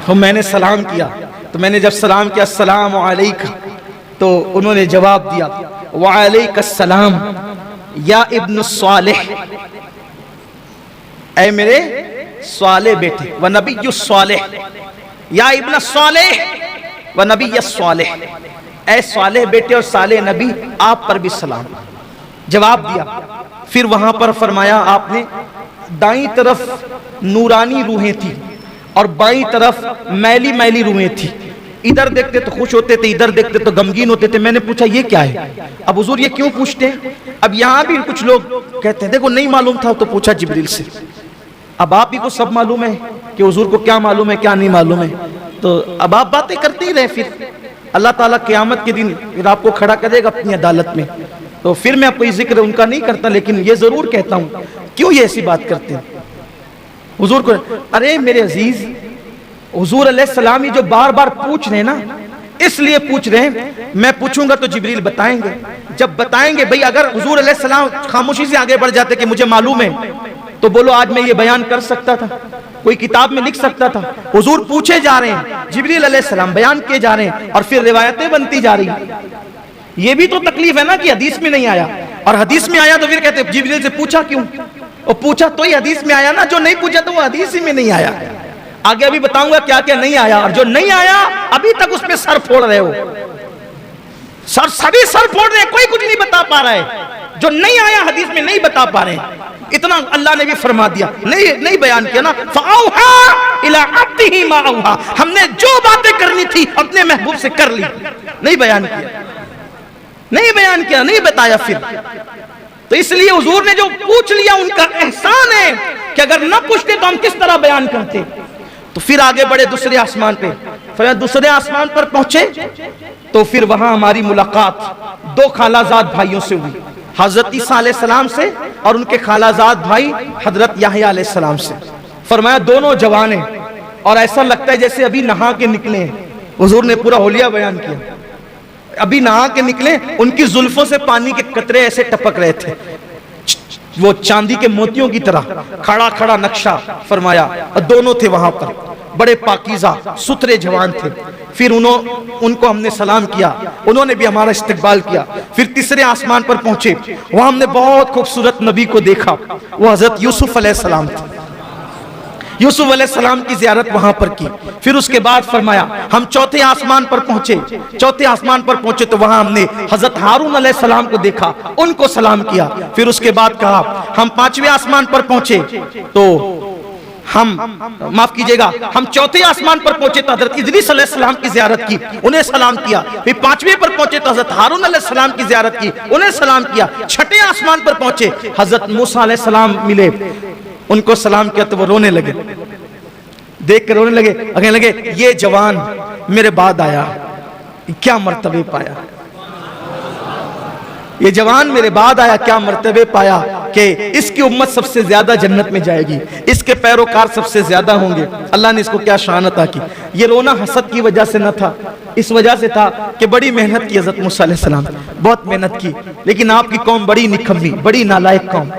तो मैंने सलाम किया, तो मैंने जब सलाम किया अस्सलामु अलैका, तो उन्होंने जवाब दिया व अलैकस्सलाम या इब्न स्वालिह, ऐ मेरे स्वाले बेटे, व नबिय्यु स्वालिह या इब्न स्वालिह व नबिय्यु स्वालिह, ऐ स्वालिह बेटे और साले नबी आप पर भी सलाम। जवाब दिया। फिर वहां पर फरमाया आपने दाईं तरफ नूरानी रूहें थी और बाईं तरफ मैली मैली रूहें थी। इधर देखते तो खुश होते थे, इधर देखते तो गमगीन होते थे। मैंने पूछा ये क्या है? अब हुजूर ये क्यों पूछते हैं? अब यहां भी कुछ लोग कहते हैं देखो नहीं मालूम था तो पूछा जिब्रील से। अब आप ही को सब मालूम है कि हुजूर को क्या मालूम है क्या नहीं मालूम है, तो अब आप बातें करते ही रहे। फिर अल्लाह ताला क़यामत के दिन फिर आपको खड़ा करेगा अपनी अदालत में, तो फिर मैं कोई जिक्र उनका नहीं करता, लेकिन ये जरूर कहता हूं क्यों ये ऐसी बात करते हैं हुजूर को। अरे मेरे अजीज, हुजूर अलैहिस्सलाम ही जो बार बार पूछ रहे हैं ना, इसलिए पूछ रहे हैं। मैं पूछूंगा तो जिब्रील बताएंगे, जब बताएंगे भाई अगर हुजूर अलैहिस्सलाम खामोशी से आगे बढ़ जाते कि मुझे मालूम है, तो बोलो आज मैं ये बयान कर सकता था, कोई किताब में लिख सकता था। हुजूर पूछे जा रहे हैं, जिब्रील अलैहिस्सलाम बयान किए जा रहे हैं और फिर रिवायतें बनती जा रही हैं। ये भी तो तकलीफ है ना कि हदीस में नहीं आया, और हदीस में आया तो फिर कहते जिब्रील से पूछा क्यों? और पूछा तो ही हदीस में आया ना, जो नहीं पूछा तो वो हदीस ही में नहीं आया। आगे अभी बताऊंगा क्या क्या नहीं आया, और जो नहीं आया अभी तक उसमें सर फोड़ रहे हो। सभी सर फोड़ रहे हैं, कोई कुछ नहीं बता पा रहा है। जो नहीं आया हदीस में नहीं बता पा रहे हैं। इतना अल्लाह ने भी फरमा दिया, नहीं बयान किया ना, फ़अौहा इला अब्दिही मा औहा। हमने जो बातें करनी थी अपने महबूब से कर ली, नहीं बयान किया, नहीं बयान किया, नहीं बताया। फिर तो इसलिए हुजूर ने जो पूछ लिया उनका एहसान है कि अगर न पूछते तो हम किस तरह बयान करते। तो फिर आगे बढ़े दूसरे आसमान पे, फिर दूसरे आसमान पर पहुंचे तो फिर वहां हमारी मुलाकात दो खालाजाद भाइयों से हुई, हजरत ईसा अलैहिस्सलाम से और उनके खालाजाद भाई हजरत याहया अलैहिस्सलाम से। फरमाया दोनों जवान हैं और ऐसा लगता है जैसे अभी नहा के निकले हैं। हुजूर ने पूरा होलिया बयान किया, अभी नहा के निकले, उनकी जुल्फों से पानी के कतरे ऐसे टपक रहे थे, वो चांदी के मोतियों की तरह। खड़ा खड़ा नक्शा फरमाया, और दोनों थे वहां पर, बड़े पाकीज़ा सुथरे जवान थे। फिर उनको हमने सलाम किया, उन्होंने भी हमारा इस्तकबाल किया। फिर तीसरे आसमान पर पहुंचे, वहां हमने बहुत खूबसूरत नबी को देखा, वो हजरत यूसुफ अलैहिस्सलाम थे। यूसुफ अलैहिस्सलाम की ज़ियारत वहां पर की। फिर उसके बाद फरमाया हम चौथे आसमान पर पहुंचे, चौथे आसमान पर पहुंचे तो वहां हमने हजरत हारून अलैहिस्सलाम को देखा, उनको सलाम किया। फिर उसके बाद कहा हम पांचवें आसमान पर पहुंचे तो माफ कीजिएगा, हम चौथे आसमान पर पहुंचे तो हजरत इदरीस अलैहिस्सलाम की ज़ियारत की, उन्हें सलाम किया। फिर पांचवें पर पहुंचे तो हजरत हारून अलैहिस्सलाम की ज़ियारत की, उन्हें सलाम किया। छठे आसमान पर पहुंचे, हजरत मूसा अलैहिस्सलाम मिले, उनको सलाम किया तो वो रोने लगे, देख कर रोने लगे, कहने लगे ये जवान मेरे बाद आया, क्या मर्तबे पाया, ये जवान मेरे बाद आया, क्या मर्तबे पाया कि इसकी उम्मत सबसे ज्यादा जन्नत में जाएगी, इसके पैरोकार सबसे ज्यादा होंगे। अल्लाह ने इसको क्या शान अता की। ये रोना हसद की वजह से न था, इस वजह से था कि बड़ी मेहनत की हज़रत मूसा अलैहिस्सलाम, बहुत मेहनत की, लेकिन आपकी कौम बड़ी निकम्मी, बड़ी नालायक कौम,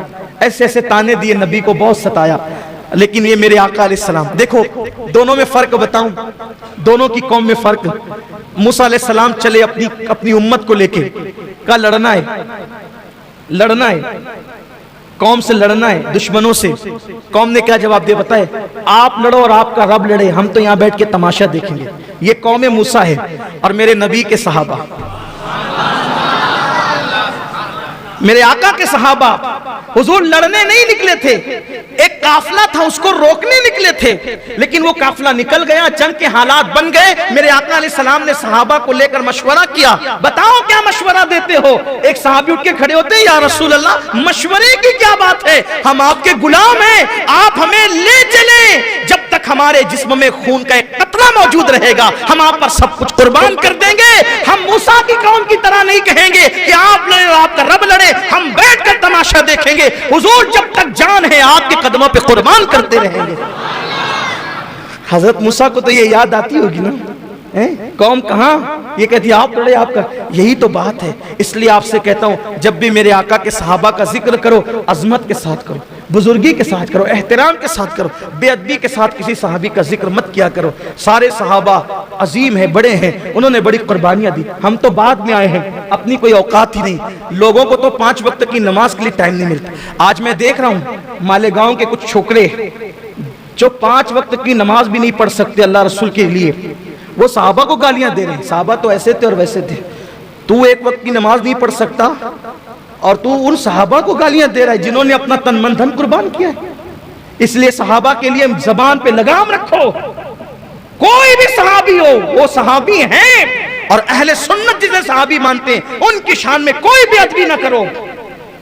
ऐसे ऐसे ताने दिए, नबी को बहुत सताया। लेकिन ये मेरे आका अलैहिस्सलाम, देखो दोनों में फर्क बताऊं, दोनों की कौम में फर्क। मूसा अलैहिस्सलाम चले अपनी उम्मत को लेके, का लड़ना है, लड़ना है, कौम से लड़ना है, दुश्मनों से। कौम ने क्या जवाब दिया बताए, आप लड़ो और आपका रब लड़े, हम तो यहाँ बैठ के तमाशा देखेंगे। ये कौम मूसा है और मेरे नबी के सहाबा, मेरे आका के सहाबा। हुजूर लड़ने नहीं निकले थे, एक काफिला था उसको रोकने निकले थे, लेकिन वो काफिला निकल गया, जंग के हालात बन गए। मेरे आका अलैहिस्सलाम ने सहाबा को लेकर मशवरा किया, बताओ क्या मशवरा देते हो। एक सहाबी उठ के खड़े होते हैं, या रसूल अल्लाह मशवरे की क्या बात है, हम आपके गुलाम हैं, आप हमें ले चले, जब तक हमारे जिस्म में खून का एक कतरा मौजूद रहेगा हम आप पर सब कुछ कुर्बान कर देंगे। हम मूसा की कौम की तरह नहीं कहेंगे कि आप लड़े और आपका रब लड़े, हम बैठकर तमाशा देखेंगे। हुजूर जब तक जान है आपके कदमों पे कुर्बान करते रहेंगे। हजरत मूसा को तो ये याद आती होगी ना, कौम कहाँ, ये कहती है आप लड़े आपका, यही तो बात है। इसलिए आपसे कहता हूं जब भी मेरे आका के सहाबा का जिक्र करो, अजमत के साथ करो, बुजुर्गी के साथ करो, एहतराम के साथ करो, बेअदबी के साथ किसी सहाबी का जिक्र मत किया करो। सारे सहाबा अजीम है, बड़े हैं, उन्होंने बड़ी कुर्बानियां दी, हम तो बाद में आए हैं, अपनी कोई औकात ही नहीं। लोगों को तो 5 वक्त की नमाज के लिए टाइम नहीं मिलता। आज मैं देख रहा हूँ मालेगांव के कुछ छोकरे जो 5 वक्त की नमाज भी नहीं पढ़ सकते अल्लाह रसूल के लिए, वो सहाबा को गालियां दे रहे हैं, सहाबा तो ऐसे थे और वैसे थे, तू 1 वक्त की नमाज नहीं पढ़ सकता और तू उन सहाबा को गालियां दे रहा है जिन्होंने अपना तन मन धन कुर्बान किया है। इसलिए सहाबा के लिए जबान पे लगाम रखो। कोई भी सहाबी हो वो सहाबी हैं, और अहले सुन्नत जिसे सहाबी मानते हैं उनकी शान में कोई बेअदबी ना करो।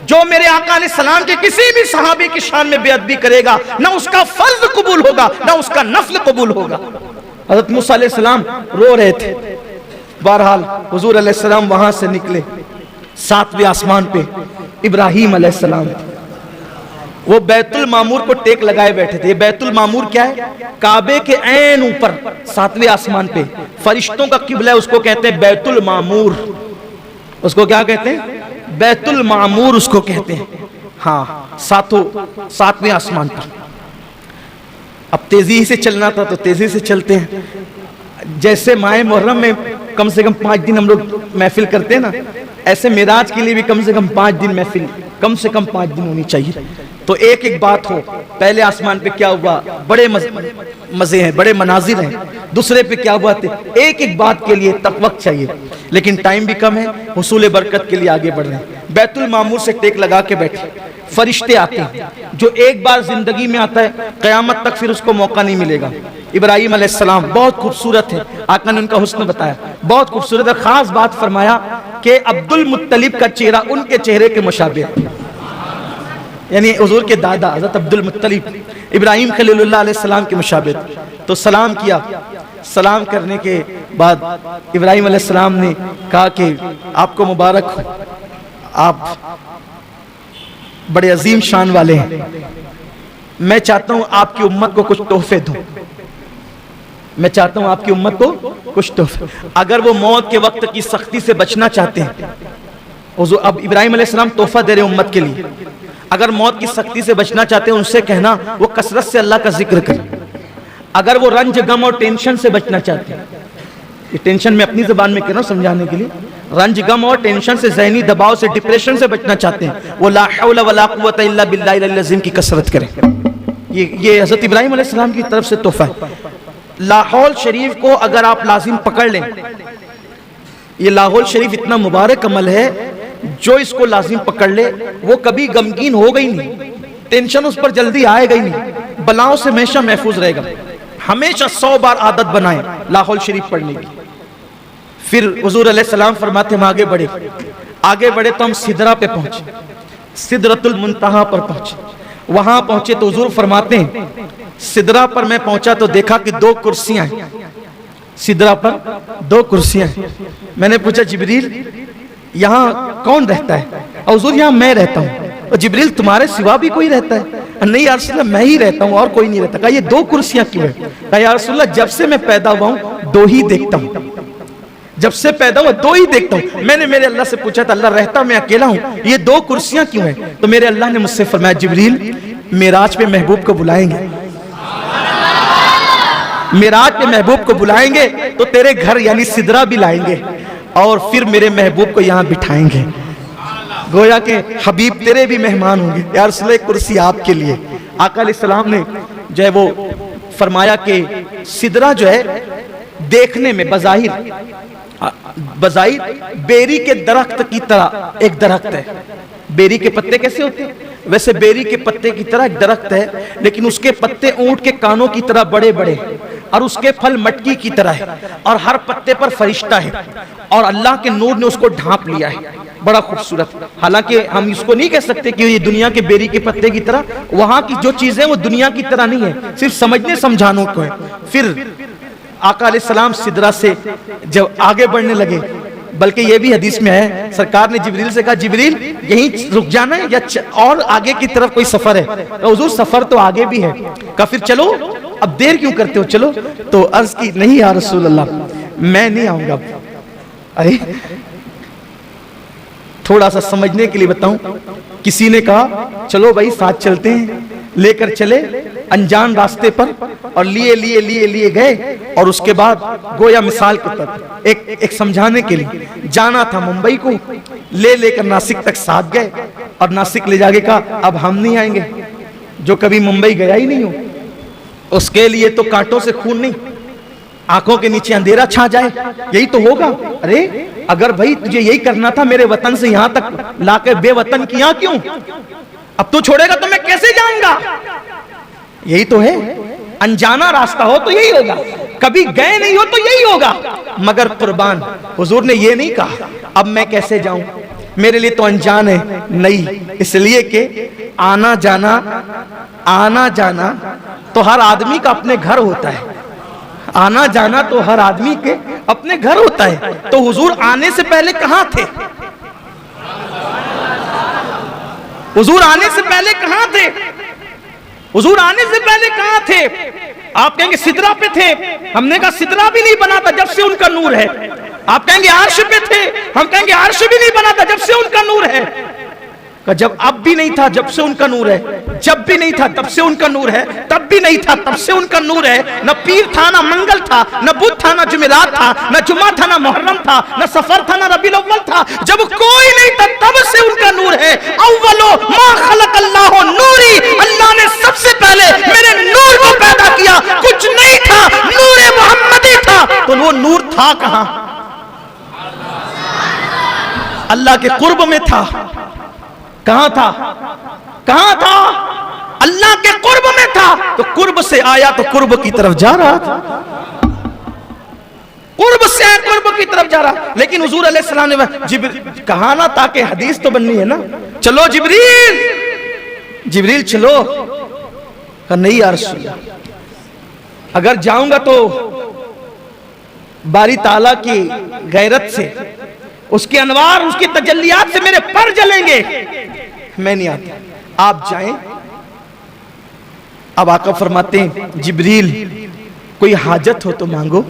जो मेरे आका अलैहिस्सलाम के किसी भी सहाबी की शान में बेअदबी करेगा ना उसका फर्ज कबूल होगा ना उसका नफल कबूल होगा। हज़रत मूसा अलैहिस्सलाम रो रहे थे। बहरहाल हुजूर अलैहिस्सलाम वहां से निकले, 7वें आसमान पे इब्राहीम अलैहिस्सलाम, वो बैतुल मामूर को टेक लगाए बैठे थे। ये बैतुल मामूर क्या है? काबे के ऐन ऊपर 7वें आसमान पे फरिश्तों का किबला है, उसको कहते हैं बैतुल मामूर। उसको क्या कहते हैं? बैतुल मामूर उसको कहते हैं। हाँ, 7वें आसमान पर। अब तेजी से चलना था तो तेजी से चलते हैं। जैसे माह मुहर्रम में कम से कम 5 दिन हम लोग महफिल करते हैं ना, ऐसे मेराज के लिए भी कम से कम 5 दिन महफिल, कम से कम 5 दिन होनी चाहिए। तो एक एक बात हो, पहले आसमान पे क्या हुआ, बड़े मजे हैं, बड़े मनाजिर हैं। दूसरे पे क्या हुआ थे, एक एक बात के लिए तक वक्त चाहिए, लेकिन टाइम भी कम है। हुसूल बरकत के लिए आगे बढ़ रहे हैं। बैतुल मामूर से टेक लगा के बैठे, फरिश्ते आते हैं। जो एक बार जिंदगी में आता है क़यामत तक फिर उसको मौका नहीं मिलेगा। इब्राहीम अलैहिस्सलाम बहुत खूबसूरत है, आका ने उनका हुस्न बताया, बहुत खूबसूरत है। खास बात फरमाया कि अब्दुल मुत्तलिब का चेहरा उनके चेहरे के मुशाबिह, यानी हुजूर के दादा हज़रत अब्दुल मुत्तलिब इब्राहीम खलीलुल्लाह अलैहिस्सलाम के मुशाबिह। तो सलाम किया। सलाम करने के बाद इब्राहीम अलैहिस्सलाम ने कहा कि आपको मुबारक हो, आप बड़े अजीम शान वाले हैं। मैं चाहता हूं आपकी उम्मत को कुछ तोहफे दूं। मैं चाहता हूं आपकी उम्मत को कुछ तोहफे। अगर वो मौत के वक्त की सख्ती से बचना चाहते हैं, अब इब्राहीम अलैहिस्सलाम तोहफा दे रहे हैं उम्मत के लिए। अगर मौत की सख्ती से बचना चाहते हैं उनसे कहना वो कसरत से अल्लाह का जिक्र करें। अगर वो रंज गम और टेंशन से बचना चाहते हैं, ये टेंशन में अपनी जुबान में कह रहा हूं समझाने के लिए, रंज गम और टेंशन से, ज़हनी दबाव से, डिप्रेशन से बचना चाहते हैं, वो ला हौला वला कुव्वता इल्ला बिल्लाहिल अज़ीम की कसरत करें। ये हज़रत इब्राहीम अलैहिस्सलाम की तरफ से तोहफा है। लाहौल शरीफ को अगर आप लाजिम पकड़ लें, ये लाहौल शरीफ इतना मुबारक अमल है, जो इसको लाजिम पकड़ ले वो कभी गमगीन होगा ही नहीं, टेंशन उस पर जल्दी आएगा ही नहीं, बलाओं से हमेशा महफूज रहेगा। हमेशा 100 बार आदत बनाएं लाहौल शरीफ पढ़ने की। फिर हुजूर अलैहिस्सलाम फरमाते हम आगे बढ़े तो हम सिदरा पे पहुंचे, सिदरतुल मुंतहा पर पहुंचे। वहां पहुंचे तो हुजूर फरमाते हैं सिदरा पर मैं पहुंचा तो देखा कि 2 कुर्सियां हैं। सिदरा पर 2 कुर्सियां हैं। मैंने पूछा जिब्रील यहाँ कौन रहता है? और हुजूर यहाँ मैं रहता हूँ। और जिब्रील तुम्हारे सिवा भी कोई रहता है? नहीं या रसूल अल्लाह मैं ही रहता हूँ और कोई नहीं रहता। कहा ये 2 कुर्सियां क्यों है? कहा या रसूल अल्लाह जब से मैं पैदा हुआ हूँ 2 ही देखता हूँ, जब से पैदा हुआ 2 ही देखता हूँ। मैंने मेरे अल्लाह से पूछा था अल्लाह रहता मैं अकेला हूँ, ये 2 कुर्सियां क्यों है? तो मेरे अल्लाह ने मुझसे फरमाया जिब्रील मेराज पे महबूब को बुलाएंगे, मेराज पे महबूब को बुलाएंगे तो तेरे घर यानी सिदरा भी लाएंगे और फिर मेरे महबूब को यहाँ बिठाएंगे। गोया के हबीब तेरे भी मेहमान होंगे। यार रसूल कुर्सी आपके लिए। आका अलैहिस्सलाम ने जो है वो फरमाया कि सिदरा जो है देखने में बज़ाहिर बेरी के दरख्त की तरह एक दरख्त है। बेरी के पत्ते कैसे होते हैं? वैसे बेरी के पत्ते की तरह एक दरख्त है, लेकिन उसके पत्ते ऊंट के कानों की तरह बड़े बड़े और उसके फल मटकी की तरह है और हर पत्ते पर फरिश्ता है और अल्लाह के नूर ने उसको ढांप लिया है। बड़ा खूबसूरत। हालांकि हम इसको नहीं कह सकते कि ये दुनिया के बेरी के पत्ते की तरह, वहां की जो चीजें वो दुनिया की तरह नहीं है, सिर्फ समझने समझाने को है। फिर आका अलैहिस्सलाम सिदरा से जब आगे बढ़ने लगे, बल्कि ये भी हदीस में है सरकार ने जिब्रील से कहा जिब्रील यहीं रुक जाना है या और आगे की तरफ कोई सफर है? तो हुजूर सफर तो आगे भी है। कहा फिर चलो, अब देर क्यों करते हो, चलो। तो अर्ज की नहीं या रसूल अल्लाह मैं नहीं आऊंगा। अरे थोड़ा सा समझने के लिए बताऊं, किसी ने कहा चलो भाई साथ चलते हैं, लेकर चले अनजान रास्ते पर और लिए गए और उसके बाद गोया मिसाल के तौर एक समझाने के लिए जाना था मुंबई को, लेकर नासिक तक साथ गए और नासिक ले जाके कहा अब हम नहीं आएंगे, जो कभी मुंबई गया ही नहीं हो उसके लिए तो कांटों से खून नहीं, आंखों के नीचे अंधेरा छा जाए, यही तो होगा। अरे अगर भाई तुझे यही करना था मेरे वतन से यहां तक लाकर बेवतन किया क्यों? अब तू छोड़ेगा तो मैं कैसे जाऊंगा? यही तो है, अनजाना रास्ता हो तो यही होगा, कभी गए नहीं हो तो यही होगा। मगर कुर्बान, हुजूर ने ये नहीं कहा अब मैं कैसे जाऊं, मेरे लिए तो अनजान है, नहीं, इसलिए कि आना जाना तो हर आदमी का अपने घर होता है, आना जाना तो हर आदमी के अपने घर होता है। तो हुजूर आने से पहले कहां थे? हुजूर आने से पहले कहां थे? हुजूर आने से पहले कहां थे? आप कहेंगे सिदरा पे थे, हमने कहा सिदरा भी नहीं बना था जब से उनका नूर है। आप कहेंगे अर्श पे थे, हम कहेंगे अर्श भी नहीं बना था जब से उनका नूर है। जब अब भी नहीं था जब से उनका नूर है, जब भी नहीं था तब से उनका नूर है, तब भी नहीं था तब से उनका नूर है। न पीर था, न मंगल था, न बुध था, न जुमेरात था, न जुम्मा था, न मुहर्रम था, न सफर था, न रबीउल अव्वल था। जब कोई नहीं था तब से उनका नूर है। अव्वलो मा खलक़ल्लाहु नूरी, अल्लाह ने सबसे पहले मेरे नूर को पैदा किया, कुछ नहीं था, नूर मोहम्मदी था। तो वो नूर था कहां? अल्लाह के कुर्ब में था। कहां था? कहां था? अल्लाह के कुर्ब में था। तो कुर्ब से आया तो कुर्ब की तरफ जा रहा था, कुर्ब से आया कुर्ब की तरफ जा रहा। लेकिन हुजूर अलैहिस्सलाम ने कहा ना, ताकि हदीस तो बननी है ना, चलो जिब्रील, जिब्रील चलो। नहीं यार रसूल, अगर जाऊंगा तो बारी ताला की गैरत से, उसके अनवार, उसकी तजल्लियात से मेरे पर जलेंगे, मैं नहीं आता, आप जाएं। अब आका फरमाते हैं जिब्रील कोई हाजत हो तो मांगो।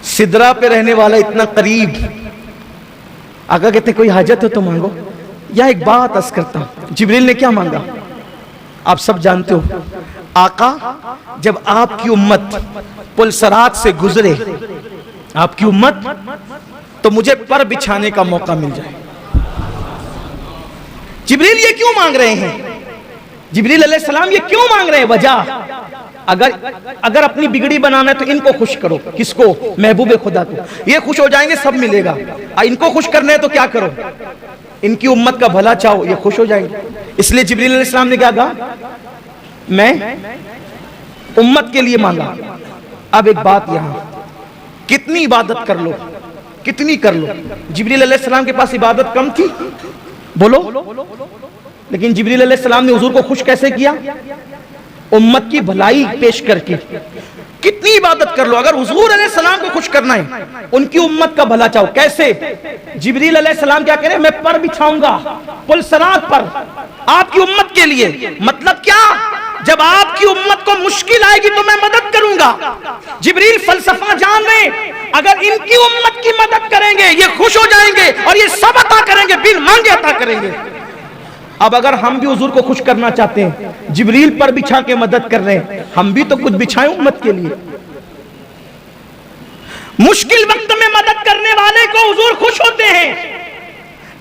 सिदरा पे रहने वाला इतना करीब, आका कहते कोई हाजत हो तो मांगो। या एक बात अर्ज करता हूं, जिब्रील ने क्या मांगा आप सब जानते हो। आका जब आपकी उम्मत पुलसरात से गुजरे, आपकी उम्मत, तो मुझे पर बिछाने का मौका मिल जाए। जिब्रील ये क्यों मांग रहे हैं? जिब्रील अलैहिस्सलाम ये क्यों मांग रहे हैं? वजह, अगर अपनी बिगड़ी बनाना है तो इनको खुश करो। किसको? महबूब खुदा को। ये खुश हो जाएंगे, सब मिलेगा। इनको खुश करना है तो क्या करो? इनकी उम्मत का भला चाहो, ये खुश हो जाएंगे। इसलिए जिब्रील अलैहिस्सलाम ने क्या कहा? मैं उम्मत के लिए मांगा। अब एक बात, यहां कितनी इबादत कर लो, कितनी कर लो, जिब्रील अलैहिस्सलाम के पास इबादत कम थी? बोलो। लेकिन जिब्रील अलैहिस्सलाम ने हुजूर को खुश कैसे किया? उम्मत की भलाई पेश करके। कितनी इबादत कर लो, अगर हुजूर अलैहिस्सलाम को खुश करना है, उनकी उम्मत का भला चाहो। कैसे? जिब्रील अलैहिस्सलाम क्या करें? मैं पर बिछाऊंगा पुलसरात पर आपकी उम्मत के लिए। मतलब क्या? जब आपकी उम्मत को मुश्किल आएगी तो मैं मदद करूंगा। जिब्रील फलसफा जान रहे, अगर इनकी उम्मत की मदद करेंगे ये खुश हो जाएंगे और ये सब अता करेंगे, बिन मांगे अता करेंगे। अब अगर हम भी हुजूर को खुश करना चाहते हैं, जिब्रील पर बिछा के मदद कर रहे हैं, हम भी तो कुछ बिछाएं उम्मत के लिए। मुश्किल वक्त में मदद करने वाले को हुजूर खुश होते हैं।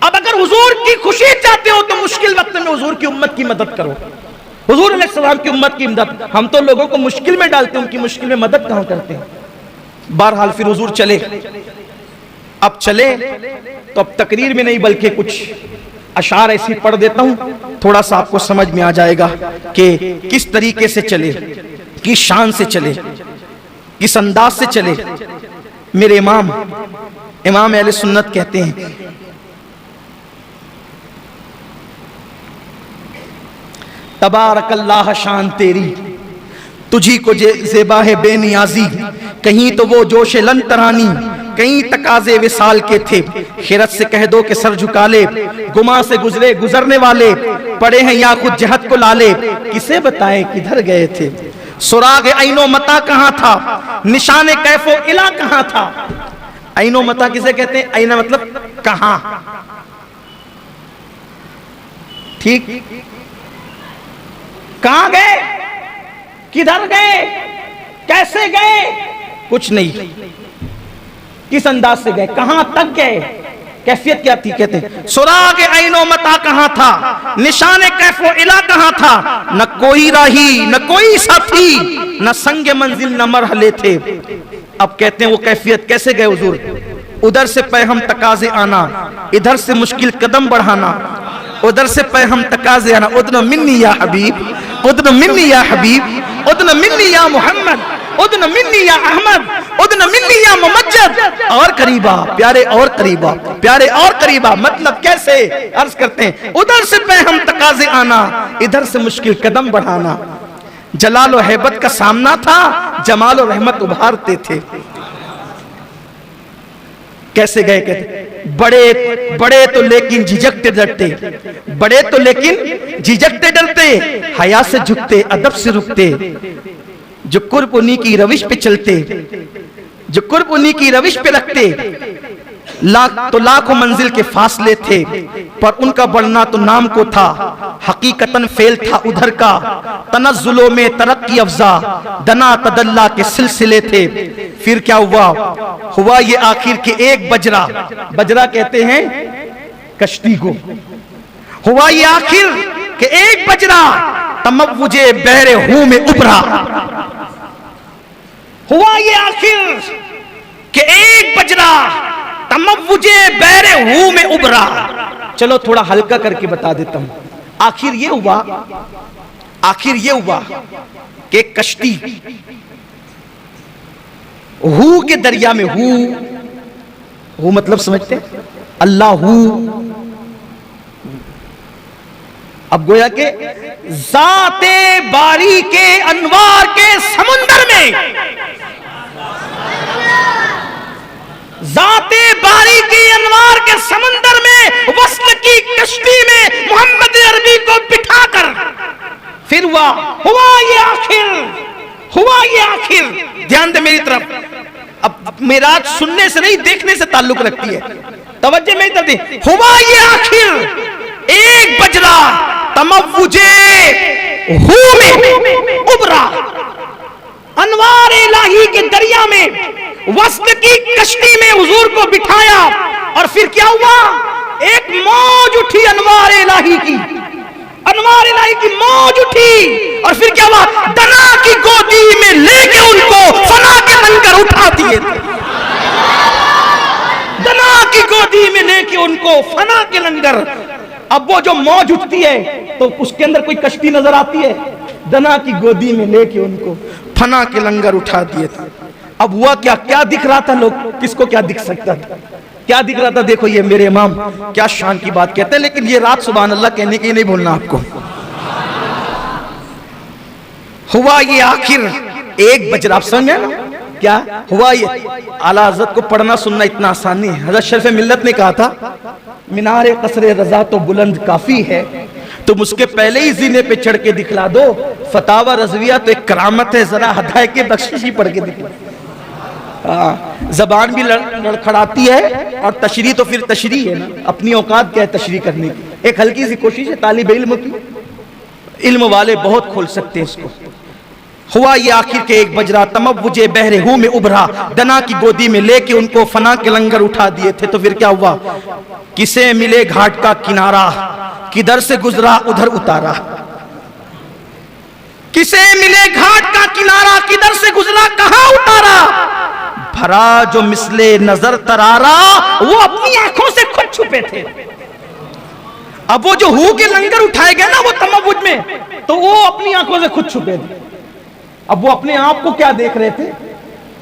अब अगर हुजूर की खुशी चाहते हो तो मुश्किल वक्त में हुजूर की उम्मत की मदद करो। हुजूर अलैहिस्सलाम की उम्मत की मदद, हम तो लोगों को मुश्किल में डालते हैं, उनकी मुश्किल में मदद कहां करते हैं। बहरहाल फिर हुजूर चले। अब चले तो अब तकरीर में नहीं बल्कि कुछ अशार ऐसी पढ़ देता हूं, थोड़ा सा आपको समझ में आ जाएगा कि किस तरीके से चले, किस शान से चले, किस अंदाज से चले। मेरे इमाम अहले सुन्नत कहते हैं, तबारकल्लाह शान तेरी, तुझी को ज़ेबा है बेनियाजी। कहीं तो वो जोश लन तरानी, कहीं तकाजे विसाल के थे। खिरत से कह दो कि सर झुका ले, गुमा से गुजरे गुजरने वाले, पड़े हैं या खुद जहत को लाले। किसे बताएं किधर गए थे? सुराग ऐनो मता कहां था, निशाने कैफो इला कहां था। ऐनो मता किसे कहते हैं? ऐना मतलब कहां, ठीक। कहां गए, किधर गए, कैसे गए? कुछ नहीं। किस अंदाज से गए, कहां तक गए, कैफियत क्या थी? कहते हैं सुराग ऐनो मता कहां था, निशाने कैफो इला कहां था। न कोई राही न कोई साथी, न संग मंजिल न मरहले थे। अब कहते हैं वो कैफियत कैसे गए हुजूर? उधर से पैहम तकाजे आना, इधर से मुश्किल कदम बढ़ाना, उधर से पे हम तकाजे आना, उदन मिन्नी या हबीब, उदन मिन्नी या हबीब, उदन मिन्नी या मोहम्मद, उदन मिन्नी या अहमद, उदन मिन्नी या मुमज्जद। और करीबा प्यारे, और करीबा प्यारे, और करीबा। मतलब कैसे? अर्ज करते हैं, उधर से पे हम तकाजे आना, इधर से मुश्किल कदम बढ़ाना। जलाल और हैबत का सामना था, जमाल और रहमत उभारते थे। कैसे गए? कहते बड़े बड़े तो लेकिन झिझकते डरते, बड़े तो लेकिन झिझकते डरते, हया से झुकते, अदब से रुकते, जो कुर्ब उन्हीं की रविश पे चलते, जो कुर्ब उन्हीं की रविश पे रखते। लाखों मंजिल के फासले थे, पर उनका बढ़ना तो नाम को था, हकीकतन फेल था उधर का, तनज़्ज़ुलों में तरक्की अफ़ज़ा, दना तदल्ला के सिलसिले थे। फिर क्या हुआ? हुआ ये आखिर के एक बजरा, बजरा कहते हैं कश्ती को, हुआ ये आखिर के एक बजरा, तमव्वुजे बहरे हूं में उभरा। हुआ ये आखिर के एक बजरा, तमव्वुजे बहरे हूं में उभरा। चलो थोड़ा हल्का करके बता देता हूं। आखिर ये हुआ, आखिर ये हुआ कि कश्ती हू के दरिया में, हू मतलब समझते अल्लाह हू। अब गोया के ज़ाते बारी के अनवार के समुंदर में, ज़ाते बारी की अनवार के समंदर में, वस्ल की कश्ती में मोहम्मद अरबी को बिठाकर फिर हुआ ये आखिर, हुआ ये आखिर। ध्यान दे मेरी तरफ। अब मेराज सुनने से नहीं, देखने से ताल्लुक रखती है, तवज्जो मेरी तरफ दे। हुआ ये आखिर एक बजरा, तमव्वुजे हू में उभरा, अनवार इलाही के दरिया में, वस्ल की कश्ती में हुजूर को बिठाया। और फिर क्या हुआ? एक मौज उठी अनवार इलाही की, अनवार इलाही की मौज उठी। और फिर क्या हुआ? दना की गोदी में लेके उनको फना के लंगर उठा दिए थे, दना की गोदी में लेके उनको फना के लंगर। अब वो जो मौज उठती है तो उसके अंदर कोई कश्ती नजर आती है? दना की गोदी में लेके उनको फना के लंगर उठा दिए थे। अब हुआ क्या? क्या दिख रहा था? लोग किसको क्या दिख सकता था? क्या दिख रहा था? देखो ये मेरे इमाम क्या शान की बात कहते हैं, लेकिन ये रात सुभान अल्लाह कहने की नहीं भूलना आपको। हुआ ये आखिर एक बजरा, आप समझे ना क्या हुआ? ये आला हज़रत को पढ़ना सुनना इतना आसान नहीं है। हज़रत शरीफ मिल्लत ने कहा था, मीनारे कसरे रजा तो बुलंद काफी है, तुम उसके पहले ही जीने पे चढ़ के दिखला दो। फतावा रज़विया तो एक करामत है, जरा हदायत के बख्शिश ही पढ़ के दिखला। जबान भी लड़खड़ाती है और तशरी तो फिर तशरी है ना, अपनी औकात क्या है तशरी करने की। एक हल्की सी कोशिश है तालिब इल्म की, इल्म वाले बहुत खोल सकते हैं इसको। हुआ ये आखिर के एक बजरा, तमव्वुजे बहरे हूं में उभरा, दना की गोदी में लेके उनको फना के लंगर उठा दिए थे। तो फिर क्या हुआ? किसे मिले घाट का किनारा, किधर से गुजरा उधर उतारा। किसे मिले घाट का किनारा, किधर से गुजरा कहां उतारा। भरा जो मिसले नजर तरारा, वो अपनी आंखों से खुद छुपे थे। अब वो जो हू के लंगर उठाए गए ना वो तमव्वुज में, तो वो अपनी आंखों से खुद छुपे थे। अब वो अपने आप को क्या देख रहे थे,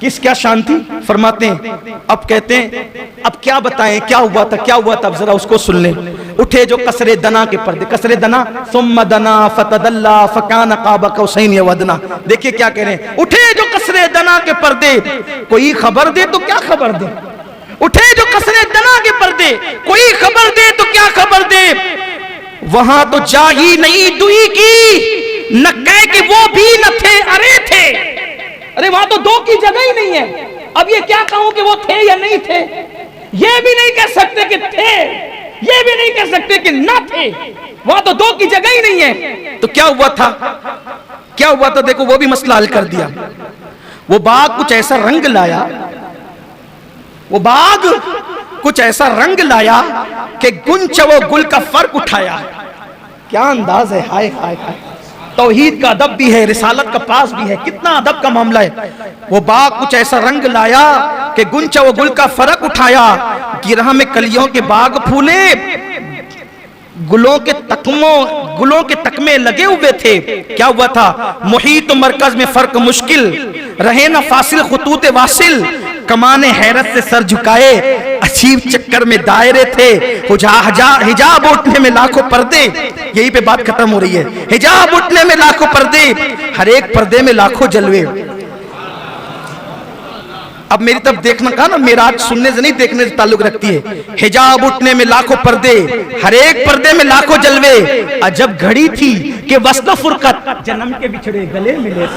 किस क्या शांति फरमाते हैं। अब कहते हैं अब क्या बताएं क्या हुआ था, क्या हुआ था, अब जरा उसको सुन लें। उठे जो कसरे दना के पर्दे, कसरे दना सुम्मा दना फतदल्ला फकान काबा कौसैन वदना। देखिए क्या कह रहे हैं, उठे जो कसरे दना के पर्दे, कोई खबर दे तो क्या खबर दे। उठे जो कसरे दना के पर्दे, कोई खबर दे तो क्या खबर दे। वहां तो जा ही नहीं दुई की, न कह कि वो भी न थे अरे थे। अरे वहां तो दो की जगह ही नहीं है। अब ये क्या कहूं कि वो थे या नहीं थे, ये भी नहीं कह सकते कि थे, ये भी नहीं कह सकते कि ना थे। वहां तो दो की जगह ही नहीं है। तो क्या हुआ था, क्या हुआ था, देखो वो भी मसला हल कर दिया। वो बाग कुछ ऐसा रंग लाया, वो बाग कुछ ऐसा रंग लाया कि गुंच वो गुल का फर्क उठाया। क्या अंदाज है, हाय हाय हाय। तौहीद का अदब भी है, रिसालत का पास भी है, कितना अदब का मामला है। वो बाग कुछ ऐसा रंग लाया कि गुंचा वो गुल का फर्क उठाया। गिरह में कलियों के बाग फूले, गुलों के तकमों गुलों के तकमे लगे हुए थे। क्या हुआ था? मुहीत मरकज में फर्क मुश्किल, रहे ना फासिल खुतूत वासिल, कमाने हैरत से सर झुकाए, अजीब चक्कर में दायरे थे, हिजाब उठने में लाखों पर्दे। यही पे बात खत्म हो रही है। हिजाब उठने में लाखों पर्दे, हर एक पर्दे में लाखों जलवे। अब मेरी तरफ देखना कहा ना, मेराज सुनने से नहीं देखने से ताल्लुक रखती है। हिजाब उठने में लाखों पर्दे, हर एक पर्दे में लाखों जलवे, अजब घड़ी थी कि वस्ल फुरकत, जन्म के बिछड़े गले मिले।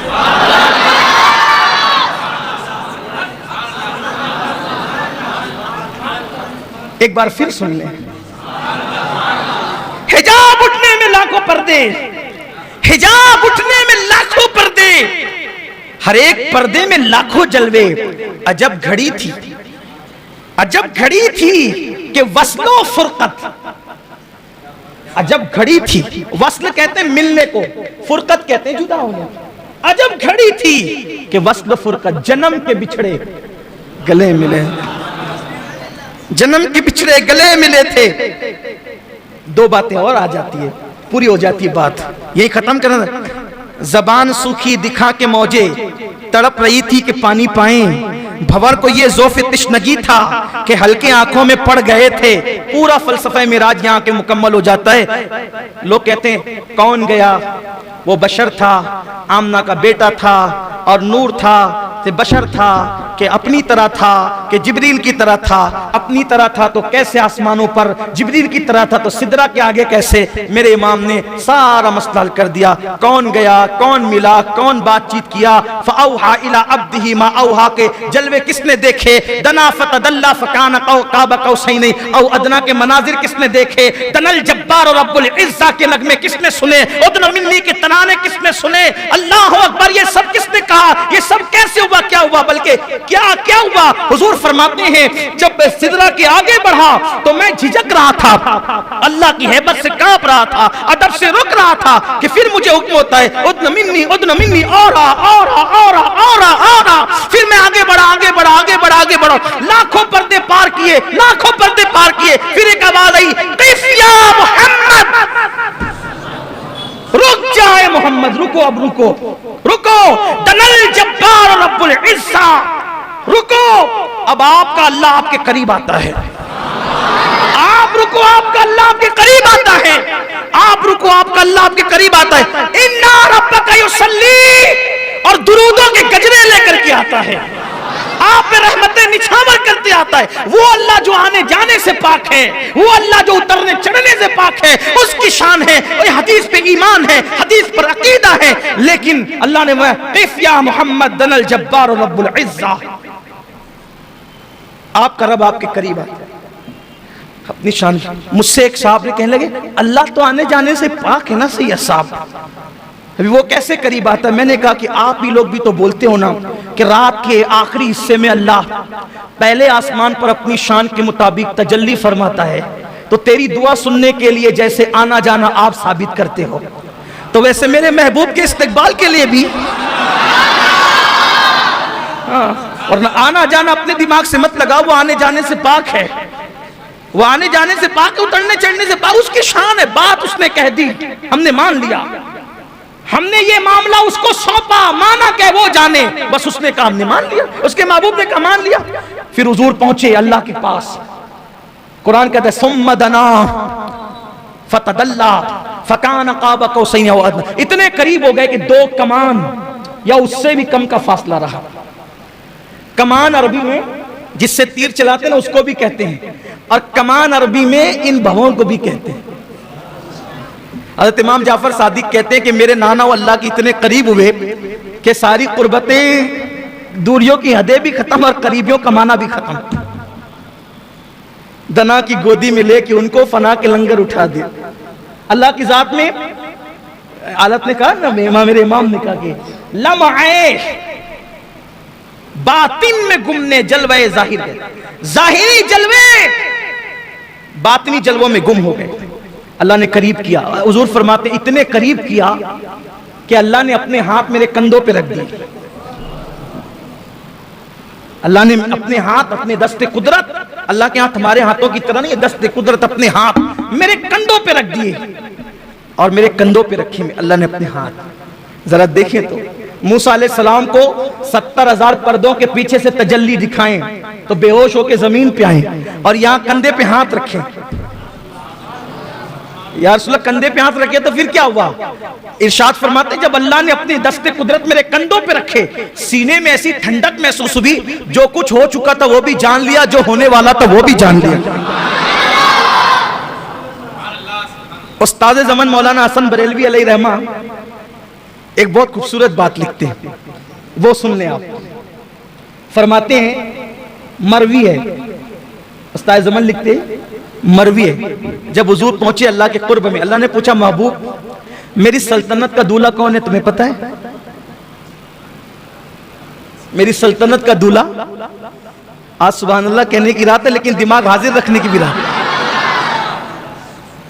एक बार फिर सुन लें। हिजाब उठने में लाखों पर्दे, हिजाब उठने में लाखों पर्दे, हर एक पर्दे में लाखों जलवे, अजब घड़ी थी, अजब घड़ी थी कि वस्लो फुरकत, अजब घड़ी थी। वस्ल कहते हैं मिलने को, फुरकत कहते हैं जुदा होने। अजब घड़ी थी कि वस्ल फुरकत, जन्म के बिछड़े गले मिले, जन्म के बिछड़े गले मिले थे। दो बातें और आ जाती है, पूरी हो जाती है बात, यही खत्म करना। जबान सूखी दिखा के मौजे, तड़प रही थी कि पानी पाए, भंवर को ये ज़ौफ़ तिश्नगी था कि हल्के आंखों में पड़ गए थे। पूरा फलसफा मिराज यहाँ के मुकम्मल हो जाता है। लोग कहते हैं कौन गया? वो बशर था, आमना का बेटा था, और नूर था, बशर था कि अपनी तरह था, कि जिब्रील की तरह था। अपनी तरह था तो कैसे आसमानों पर, जिब्रील की तरह था तो सिदरा के आगे कैसे? मेरे इमाम ने सारा मसला हल कर दिया। कौन गया, कौन मिला, कौन बातचीत किया? फ़अौहा इला अब्दिही मा औहा के जलवे किसने देखे? दना फतदल्ला फकान क़ाब क़ौसैन औ अदना के मनाजिर किसने देखे? दनल जब्बार और रब्बुल इज़्ज़ा के नगमे किसने सुने? उदन मिन्नी के तराने किसने सुने? अल्लाहु अकबर, ये सब किसने कहा? ये सब कैसे हुआ? क्या हुआ? बल्कि क्या क्या हुआ? हुजूर फरमाते हैं जब मैं सिदरा के आगे बढ़ा तो मैं झिझक रहा था, अल्लाह की हैबत से कांप रहा था, अदब से रुक रहा था कि फिर मुझे हुक्म होता है उदन मिन्नी और फिर मैं आगे बढ़ा, आगे बढ़ा, आगे बढ़ा, आगे बढ़ा, लाखों पर्दे पार किए, लाखों पर्दे पार किए। फिर एक आवाज आई, क़िफ़ या मोहम्मद, रुक जाए मोहम्मद, रुको, अब रुको, रुको, दनल जब्बार रब्बुल इज़्ज़ा, रुको, अब आपका अल्लाह आपके करीब आता है। आप रुको, आपका अल्लाह आपके करीब आता है। आप रुको, आपका अल्लाह आपके करीब आता है। इन्ना रब्बका युसल्ली, और दुरूदों के गजरे लेकर के आता है, आप पे रहमतें निछावर करते आता है। वो अल्लाह जो आने जाने से पाक है, वो अल्लाह जो उतरने चढ़ने से पाक है, उसकी शान है। और हदीस पे ईमान है, हदीस पर अकीदा है। लेकिन अल्लाह ने वह क़िफ़ या मोहम्मद दनल जब्बार रब्बुल इज़्ज़ा, आपका रब आपके करीब आता है, अपनी शान। मुझसे एक साहब ने कहने लगे अल्लाह तो आने जाने से पाक है ना सैयद साहब, अभी वो कैसे करीब आता है? मैंने कहा कि आप ही लोग भी तो बोलते हो ना कि रात के आखिरी हिस्से में अल्लाह पहले आसमान पर अपनी शान के मुताबिक तजल्ली फरमाता है, तो तेरी दुआ सुनने के लिए जैसे आना जाना आप साबित करते हो, तो वैसे मेरे महबूब के इस्तकबाल के लिए भी और ना आना जाना अपने दिमाग से मत लगाओ, वो आने जाने से पाक है, वो आने जाने से पाक, उतरने चढ़ने से पाक, उसकी शान है। बात उसने कह दी, हमने मान लिया, हमने ये मामला उसको सौंपा, माना क्या वो जाने, बस उसने कहा हमने मान लिया, उसके महबूब ने कहा मान लिया। फिर हुजूर पहुंचे अल्लाह के पास। कुरान कहता है सुम्मा दना फतदल्ला फकान क़ाब क़ौसैन औ अदना, इतने करीब हो गए कि दो कमान या उससे भी कम का फासला रहा। कमान अरबी में जिससे तीर चलाते ना उसको भी कहते हैं, और कमान अरबी में इन भवों को भी कहते हैं। हज़रत इमाम जाफर सादिक कहते हैं कि मेरे नाना अल्लाह के इतने करीब हुए कि सारी कुर्बतें, दूरियों की हदें भी खत्म और करीबियों का माना भी खत्म। दना की गोदी में लेके उनको फना के लंगर उठा दे। अल्लाह की जात में आलत ने कहा ना, मेरे इमाम ने कहा कि लम्हे बातिन में गुमने जलवे जाहिर है, जाहिरी जलवे बातिनी जलवों में गुम हो गए। अल्लाह ने करीब किया। हुजूर फरमाते इतने करीब किया कि अल्लाह ने अपने हाथ मेरे कंधों पे रख दिए। अल्लाह ने अपने हाथ, अपने दस्ते कुदरत, अल्लाह के हाथ हमारे हाथों की तरह नहीं, दस्ते कुदरत अपने हाथ मेरे कंधों पे रख दिए। और मेरे कंधों पे रखे अल्लाह ने अपने हाथ। जरा देखें तो मूसा अलैहिस्सलाम को 70,000 पर्दों के पीछे से तजल्ली दिखाएं तो बेहोश होकर जमीन पे आए, और यहाँ कंधे पे हाथ रखें। या रसूलल्लाह कंधे पे हाथ रखे तो फिर क्या हुआ? इरशाद फरमाते जब अल्लाह ने अपनी दस्ते कुदरत मेरे कंधों पे रखे, सीने में ऐसी ठंडक महसूस हुई, जो कुछ हो चुका था वो भी जान लिया, जो होने वाला था वो भी जान लिया। उस्ताद ज़मान मौलाना हसन बरेलवी अलैहि रहमा एक बहुत खूबसूरत बात लिखते हैं, वो सुन लें आप। फरमाते हैं मरवी है, उस्ताद ज़मान लिखते हैं मरवी है, जब हुजूर पहुंचे अल्लाह के कुर्ब में, अल्लाह ने पूछा महबूब मेरी सल्तनत का दूल्हा कौन है, तुम्हें पता है? मेरी सल्तनत का दूल्हा, आज सुभान अल्लाह कहने की रात है लेकिन दिमाग हाजिर रखने की भी रात।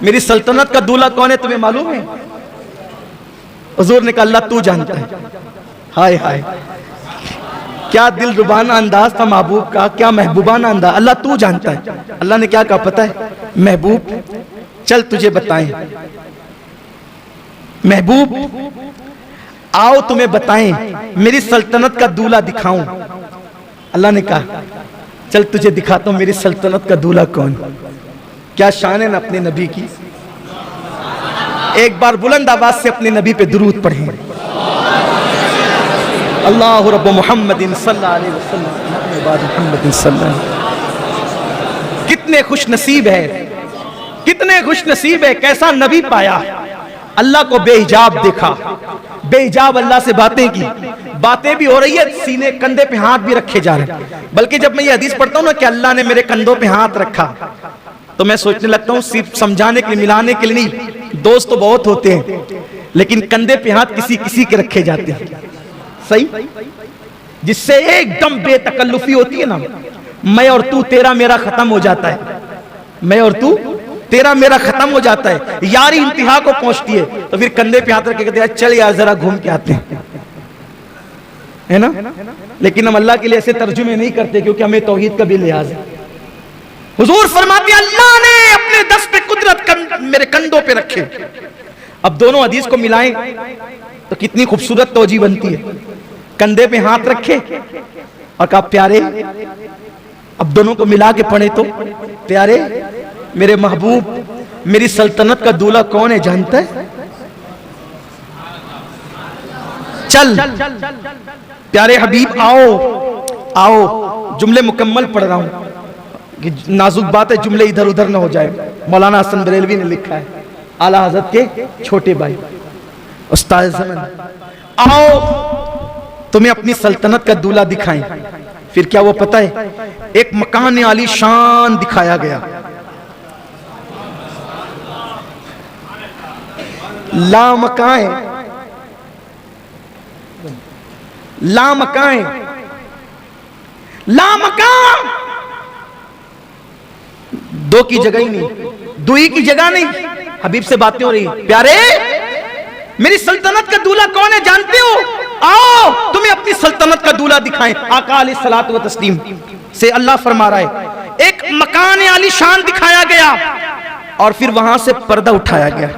मेरी सल्तनत का दूल्हा कौन है तुम्हें मालूम है? हुजूर ने कहा अल्लाह तू जानता है। हाय हाय, क्या दिल रुबाना अंदाज था महबूब का, क्या महबूबाना अंदाज। अल्लाह तू जानता है। अल्लाह ने क्या कहा पता है? महबूब चल तुझे बताएं, महबूब आओ तुम्हें बताएं, मेरी सल्तनत का दूल्हा दिखाऊं। अल्लाह ने कहा चल तुझे दिखाता हूं मेरी सल्तनत का दूल्हा कौन। क्या शान है ना अपने नबी की। एक बार बुलंद आवाज से अपने नबी पे दुरूद पढ़ें। अल्लाह रब्ब मुहम्मदिन सल्लल्लाहु अलैहि वसल्लम। कितने खुश नसीब है, कितने खुश नसीब है, कैसा नबी पाया। अल्लाह को बेहिजाब देखा, बेहिजाब अल्लाह से बातें की, बातें भी हो रही है, सीने कंधे पे हाथ भी रखे जा रहे हैं। बल्कि जब मैं ये हदीस पढ़ता हूं ना कि अल्लाह ने मेरे कंधों पे हाथ रखा, तो मैं सोचने लगता हूं सिर्फ समझाने के लिए, मिलाने के लिए नहीं। दोस्त तो बहुत होते हैं लेकिन कंधे पे हाथ किसी किसी के रखे जाते हैं, सही, जिससे एकदम बेतकल्लुफी होती है ना, मैं और तू तेरा मेरा खत्म हो जाता है, मैं और तू तेरा मेरा खत्म हो जाता है, यारी इंतहा को पहुंचती है। तो फिर कंधे पे हाथ रख के कहते हैं चल यार जरा घूम के आते हैं, है ना। लेकिन हम अल्लाह के लिए ऐसे तर्जुमे नहीं करते क्योंकि हमें तौहीद का भी लिहाज है। हुजूर फरमाते अल्लाह ने अपने दस्ते कुदरत मेरे कंधों पे रखे। अब दोनों हदीस को मिलाएं तो कितनी खूबसूरत तौजी बनती है। कंधे पे हाथ रखे और कहा प्यारे, अब दोनों को मिला के पढ़े तो प्यारे मेरे महबूब मेरी सल्तनत का दूल्हा कौन है जानता है? चल प्यारे हबीब आओ आओ। जुमले मुकम्मल पढ़ रहा हूं कि नाजुक बात है, जुमले इधर उधर ना हो जाए। मौलाना हसन बरेलवी ने लिखा है, आला हजरत के छोटे भाई उस्ताद ज़मान, आओ तुम्हें अपनी सल्तनत का दूल्हा दिखाएं। फिर क्या वो पता है? एक मकान आली शान दिखाया गया, लामकाएं लामकाएं लामकां, दो की जगह ही नहीं, दुई की जगह नहीं। हबीब से बातें हो रही, प्यारे मेरी सल्तनत का दूल्हा कौन है जानते हो? आओ तुम्हें अपनी सल्तनत का दूल्हा दिखाएं। आका अलैहिस्सलातु व तस्लीम से अल्लाह फरमा रहा है, एक मकान आलीशान दिखाया गया और फिर वहां से पर्दा उठाया गया।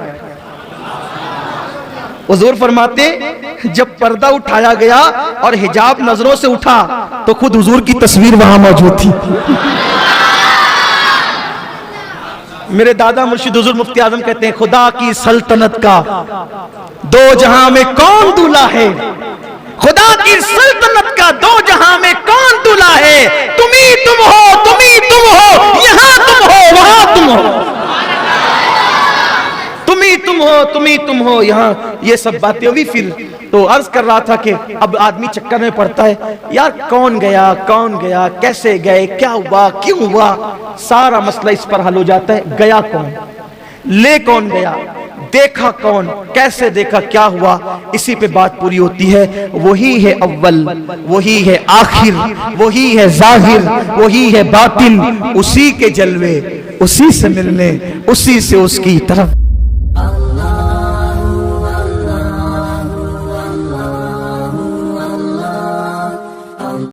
हुजूर फरमाते जब पर्दा उठाया गया और हिजाब नजरों से उठा तो खुद हुजूर की तस्वीर वहां मौजूद थी। मेरे दादा मुर्शिद हुजूर मुफ्ती आजम कहते हैं, खुदा की सल्तनत का दो जहां में कौन दूल्हा है, खुदा की सल्तनत का दो जहां में कौन दूल्हा है। तुम ही तुम हो, तुम ही तुम हो, यहां तुम हो वहां तुम हो, तुम ही तुम हो, तुम ही तुम हो यहाँ। ये सब बातें हुई। फिर तो अर्ज कर रहा था कि अब आदमी चक्कर में पड़ता है, यार कौन गया, कैसे गए, क्या हुआ, क्यों हुआ, सारा मसला इस पर हल हो जाता है। गया कौन, ले कौन गया, देखा कौन, कैसे देखा, क्या हुआ, इसी पे बात पूरी होती है। वही है अव्वल, वही है आखिर, वही है जाहिर, वही है बातिन, उसी के जलवे, उसी से मिलने, उसी से उसकी तरफ